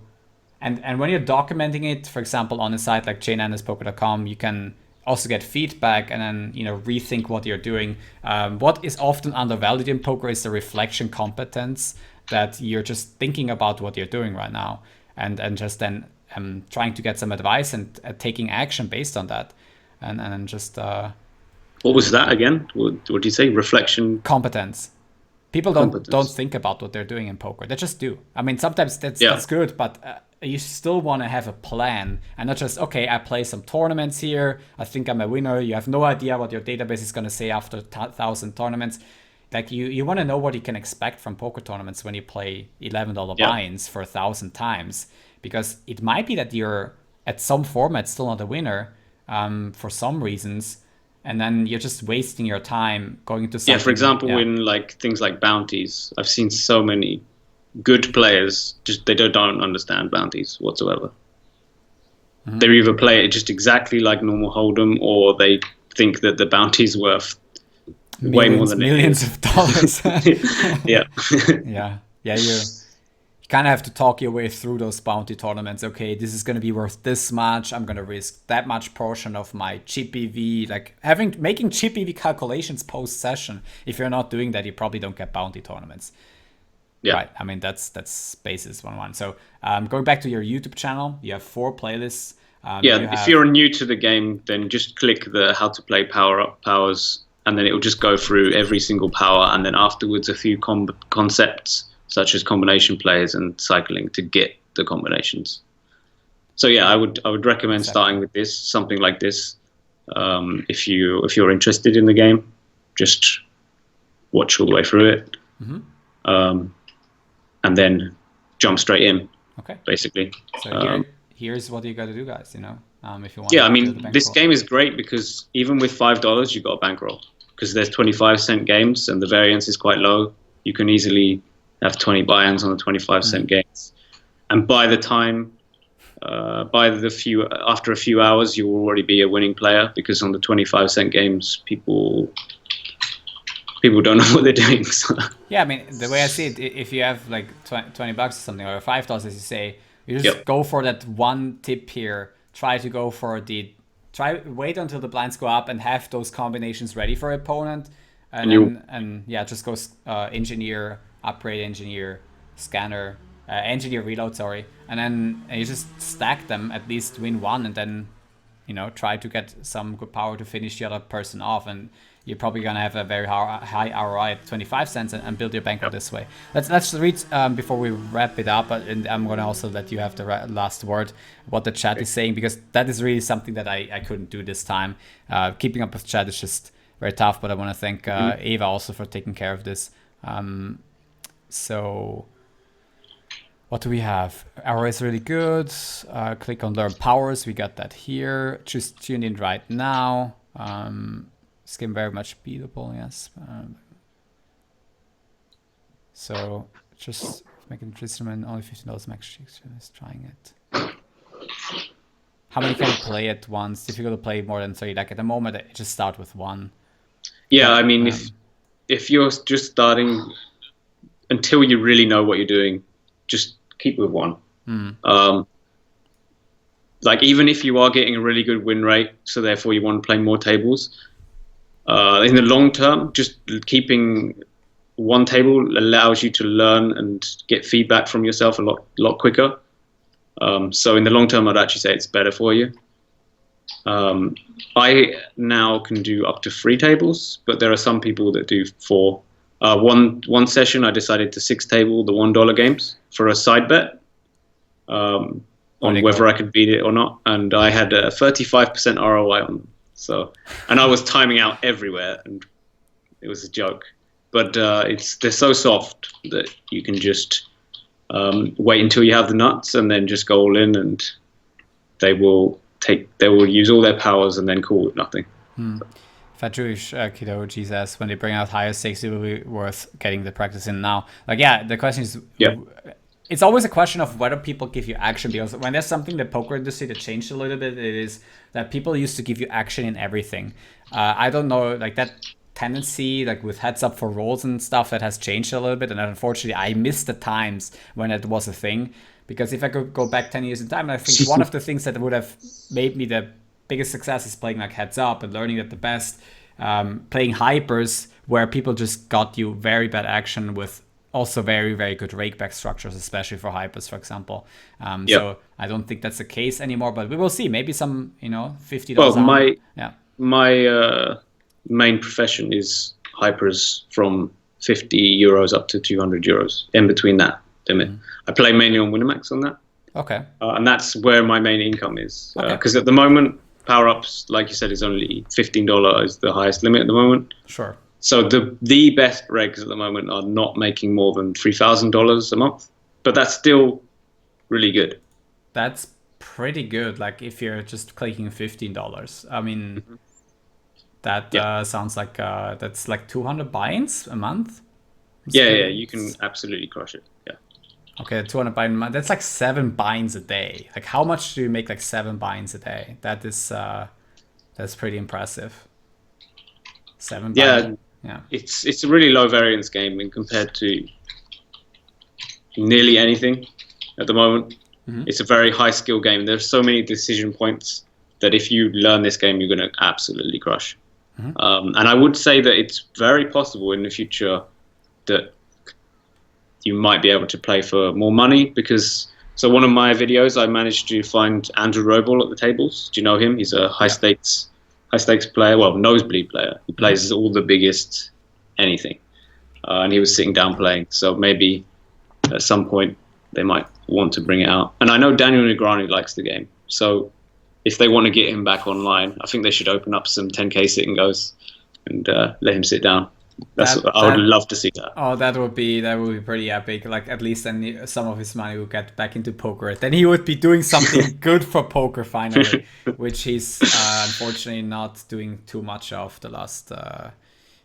And when you're documenting it, for example, on a site like chainendlesspoker.com, you can also get feedback and then rethink what you're doing. What is often undervalued in poker is the reflection competence, that you're just thinking about what you're doing right now, and just then trying to get some advice and taking action based on that, and then just. What was that again? What did you say? Reflection competence. People don't think about what they're doing in poker. They just do. I mean, sometimes that's good, but you still want to have a plan and not just, okay, I play some tournaments here, I think I'm a winner. You have no idea what your database is going to say after 1,000 tournaments. Like you want to know what you can expect from poker tournaments when you play $11 buy-ins for 1,000 times, because it might be that you're at some format still not a winner for some reasons, and then you're just wasting your time going into something. For example, in like things like bounties, I've seen so many good players they don't understand bounties whatsoever. They either play it just exactly like normal Hold'em, or they think that the bounty's worth way more than millions of dollars. Yeah. You kind of have to talk your way through those bounty tournaments. Okay, this is going to be worth this much. I'm going to risk that much portion of my chip EV. Like making chip EV calculations post session. If you're not doing that, you probably don't get bounty tournaments. Yeah. Right. I mean, that's basis 101. So going back to your YouTube channel, you have 4 playlists. If you're new to the game, then just click the how to play power up powers, and then it will just go through every single power, and then afterwards a few concepts such as combination plays and cycling to get the combinations. So yeah, I would recommend starting with something like this. If you're interested in the game, just watch all the way through it, and then jump straight in. Okay. Basically. So here's what you got to do, guys. If you want. Yeah, I mean, this game is great because even with $5, you got a bankroll because there's 25-cent games and the variance is quite low. You can easily have 20 buy-ins on the 25-cent games, and by the time, after a few hours, you will already be a winning player because on the 25-cent games, people don't know what they're doing. So. Yeah, I mean, the way I see it, if you have like $20 or something, or $5, as you say, you just go for that one tip here. Try to go for wait until the blinds go up and have those combinations ready for opponent, and just go engineer, upgrade engineer, scanner, engineer reload, sorry, and then you just stack them, at least win one, and then try to get some good power to finish the other person off, and you're probably gonna have a very high ROI at 25 cents and build your bankroll this way. Let's read before we wrap it up, and I'm gonna also let you have the last word what the chat is saying, because that is really something that I couldn't do this time. Keeping up with chat is just very tough, but I want to thank Eva also for taking care of this. So what do we have? ROI is really good. Click on learn powers. We got that here. Just tune in right now. Skin very much beatable, yes. So just making instrument only $15 max. Just trying it. How many can you play at once? Difficult to play more than 3. Like at the moment, I just start with 1. Yeah, I mean, if you're just starting, until you really know what you're doing, just keep with 1. Like even if you are getting a really good win rate, so therefore you want to play more tables. In the long term, just keeping 1 table allows you to learn and get feedback from yourself a lot quicker. So in the long term, I'd actually say it's better for you. I now can do up to 3 tables, but there are some people that do 4. One session, I decided to 6 table the $1 games for a side bet on whether I could beat it or not, and I had a 35% ROI on them. So, and I was timing out everywhere, and it was a joke. But they're so soft that you can just wait until you have the nuts, and then just go all in, and they will use all their powers, and then call it nothing. Fatrush Kido says when they bring out higher stakes, it will be worth getting the practice in now. Like, yeah, the question is, it's always a question of whether people give you action, because when there's something the poker industry that changed a little bit, it is that people used to give you action in everything. I don't know, like that tendency, like with heads up for rolls and stuff, that has changed a little bit, and unfortunately I miss the times when it was a thing, because if I could go back 10 years in time, I think one of the things that would have made me the biggest success is playing like heads up and learning at the best, playing hypers where people just got you very bad action with also very, very good rakeback structures, especially for hypers, for example. So I don't think that's the case anymore, but we will see. Maybe some, $50. Well, my main profession is hypers from €50 up to €200. In between that limit, I play mainly on Winamax on that. Okay. And that's where my main income is. Because at the moment, power ups, like you said, is only $15 is the highest limit at the moment. Sure. So the best regs at the moment are not making more than $3,000 a month, but that's still really good. That's pretty good. Like if you're just clicking $15, I mean, that sounds like that's like 200 buy-ins a month. Yeah, you can absolutely crush it. Yeah. Okay, 200 buy-ins a month. That's like 7 buy-ins a day. Like how much do you make like 7 buy-ins a day? That is that's pretty impressive. 7 buy-ins. Yeah, it's a really low variance game in compared to nearly anything at the moment. It's a very high skill game. There's so many decision points that if you learn this game, you're going to absolutely crush. And I would say that it's very possible in the future that you might be able to play for more money, because one of my videos, I managed to find Andrew Roble at the tables. Do you know him? He's a high stakes player, well, nosebleed player. He plays all the biggest anything. And he was sitting down playing. So maybe at some point they might want to bring it out. And I know Daniel Negreanu likes the game. So if they want to get him back online, I think they should open up some 10K sit and goes and let him sit down. I would love to see that. Oh, that would be pretty epic. Like at least then some of his money would get back into poker. Then he would be doing something good for poker finally, which he's unfortunately not doing too much of the last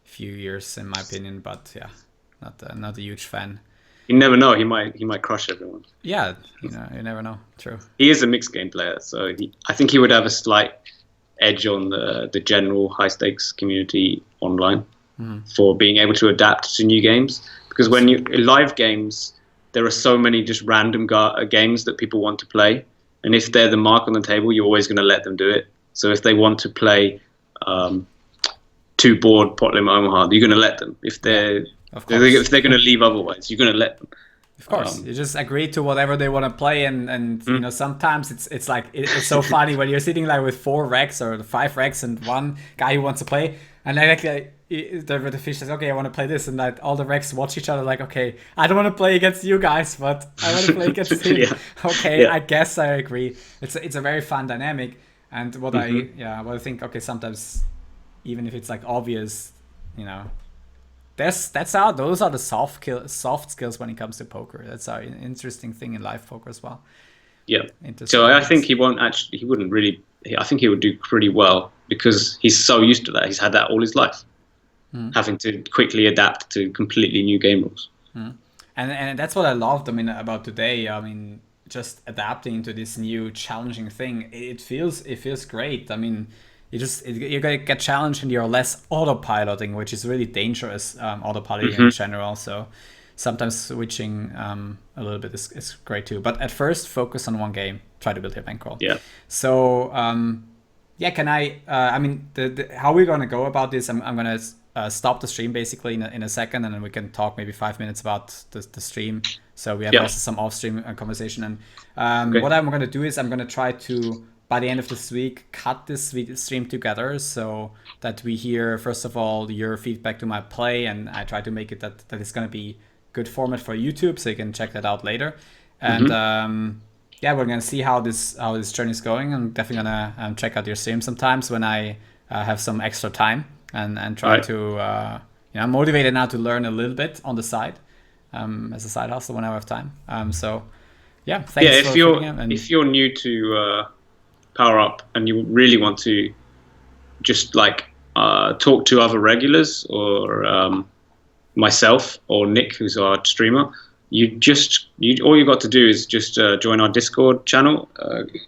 few years, in my opinion. But yeah, not a huge fan. You never know. He might crush everyone. Yeah, you never know. True. He is a mixed game player, so I think he would have a slight edge on the general high stakes community online. For being able to adapt to new games, because when you live games, there are so many just random games that people want to play, and if they're the mark on the table, you're always going to let them do it. So if they want to play 2 board pot limit Omaha, you're going to let them. If they're going to leave otherwise, you're going to let them. Of course, you just agree to whatever they want to play, and you know, sometimes it's like it's so funny when you're sitting like with 4 racks or 5 racks and one guy who wants to play, and like the fish says, okay, I want to play this, and like all the racks watch each other like, okay, I don't want to play against you guys, but I want to play against him. Okay, I guess I agree. It's a very fun dynamic, and what I think, okay, sometimes even if it's like obvious, you know, those are the soft skills when it comes to poker. That's an interesting thing in live poker as well. Yeah. So I think he wouldn't really. I think he would do pretty well because he's so used to that. He's had that all his life, having to quickly adapt to completely new game rules. And that's what I loved. I mean, about today. I mean, just adapting to this new challenging thing. It feels great. I mean, you get challenged and you're less autopiloting, which is really dangerous. Autopiloting in general. So sometimes switching a little bit is great too. But at first, focus on one game. Try to build your bankroll. Yeah. So can I? I mean, how we're gonna go about this? I'm gonna stop the stream basically in a second, and then we can talk maybe 5 minutes about the stream. So we have also some off-stream conversation. And what I'm gonna do is I'm gonna try to, by the end of this week, cut this stream together so that we hear, first of all, your feedback to my play, and I try to make it that it's going to be good format for YouTube, so you can check that out later. And we're going to see how this journey is going. I'm definitely going to check out your stream sometimes when I have some extra time and try to, I'm motivated now to learn a little bit on the side as a side hustle when I have time. Thanks. If you're new to Power Up and you really want to just like talk to other regulars or myself or Nick, who's our streamer, all you got to do is just join our Discord channel.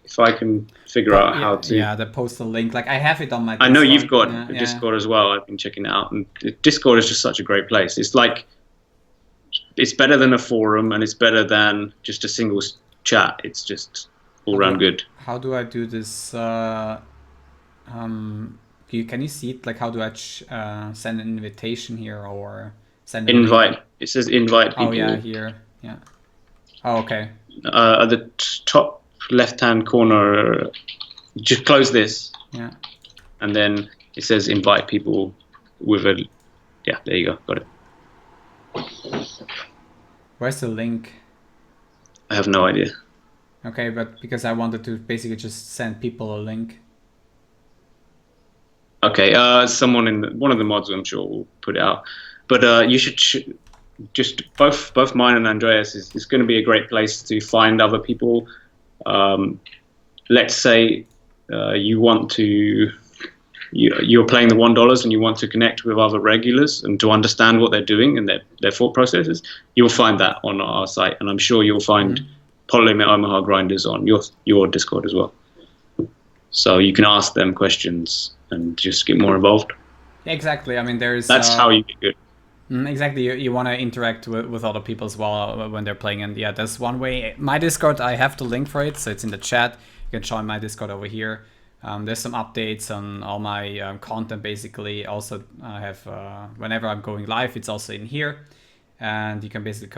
If I can figure out how to. Yeah, the postal link. Like I have it on my Discord. I know you've got a Discord as well. I've been checking it out, and Discord is just such a great place. It's like it's better than a forum, and it's better than just a single chat. It's just all around good. How do I do this? Can you see it? Like, how do I send an invitation here or send an invite? It says invite people. Oh yeah, here. Yeah. Oh, okay. At the top left-hand corner, just close this. Yeah. And then it says invite people with a. Yeah, there you go. Got it. Where's the link? I have no idea. Okay, but because I wanted to basically just send people a link. Okay, one of the mods, I'm sure, will put it out. But you should just both mine and Andreas is going to be a great place to find other people. Let's say you're playing the $1 and you want to connect with other regulars and to understand what they're doing and their thought processes. You'll find that on our site, and I'm sure you'll find pot limit Omaha grinders on your Discord as well. So you can ask them questions and just get more involved. Exactly. I mean, that's how you get good. Exactly. You want to interact with other people as well when they're playing. And yeah, that's one way. My Discord, I have the link for it. So it's in the chat. You can join my Discord over here. There's some updates on all my content, basically. Also, I have, whenever I'm going live, it's also in here. And you can basically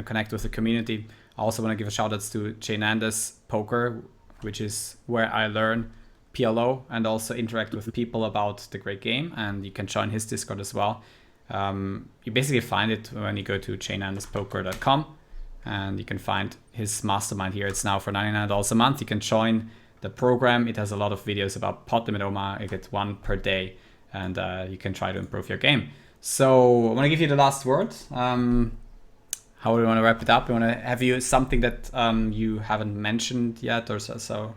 connect with the community. I also want to give a shout out to Chainanda's Poker, which is where I learn PLO and also interact with people about the great game. And you can join his Discord as well. You basically find it when you go to chainandaspoker.com, and you can find his mastermind here. It's now for $99 a month. You can join the program. It has a lot of videos about pot limit Oma. You get 1 per day, and you can try to improve your game. So I want to give you the last word. How do we want to wrap it up? We want to have you something that you haven't mentioned yet, or so.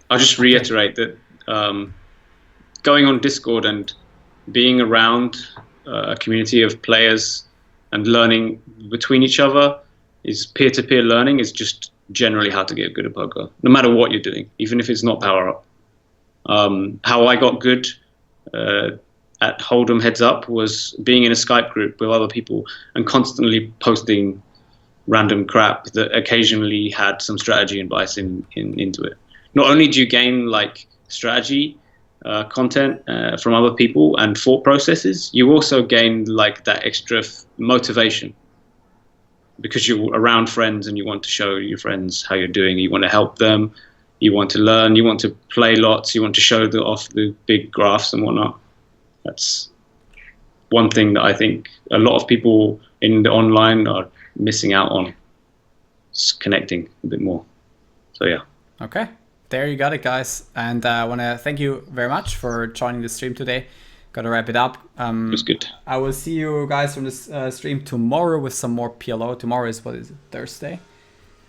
I'll just reiterate that going on Discord and being around a community of players and learning between each other is peer-to-peer learning is just generally how to get good at poker, no matter what you're doing, even if it's not Power Up. How I got good at Hold'em Heads Up was being in a Skype group with other people and constantly posting random crap that occasionally had some strategy advice into it. Not only do you gain like strategy content from other people and thought processes, you also gain like that extra motivation because you're around friends and you want to show your friends how you're doing. You want to help them, you want to learn, you want to play lots, you want to show off the big graphs and whatnot. That's one thing that I think a lot of people in the online are missing out on, just connecting a bit more. So yeah. Okay, there you got it, guys. And I want to thank you very much for joining the stream today. Gotta wrap it up. It was good. I will see you guys from this stream tomorrow with some more PLO. Tomorrow is, what is it, Thursday?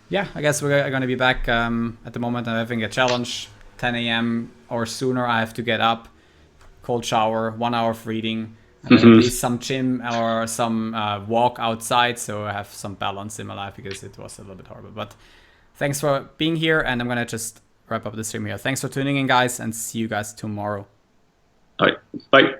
Yeah, I guess we're going to be back. At the moment I'm having a challenge, 10 a.m. or sooner. I have to get up, cold shower, 1 hour of reading, and then at least some gym or some walk outside, so I have some balance in my life because it was a little bit horrible. But thanks for being here, and I'm going to just wrap up the stream here. Thanks for tuning in, guys, and see you guys tomorrow. All right. Bye.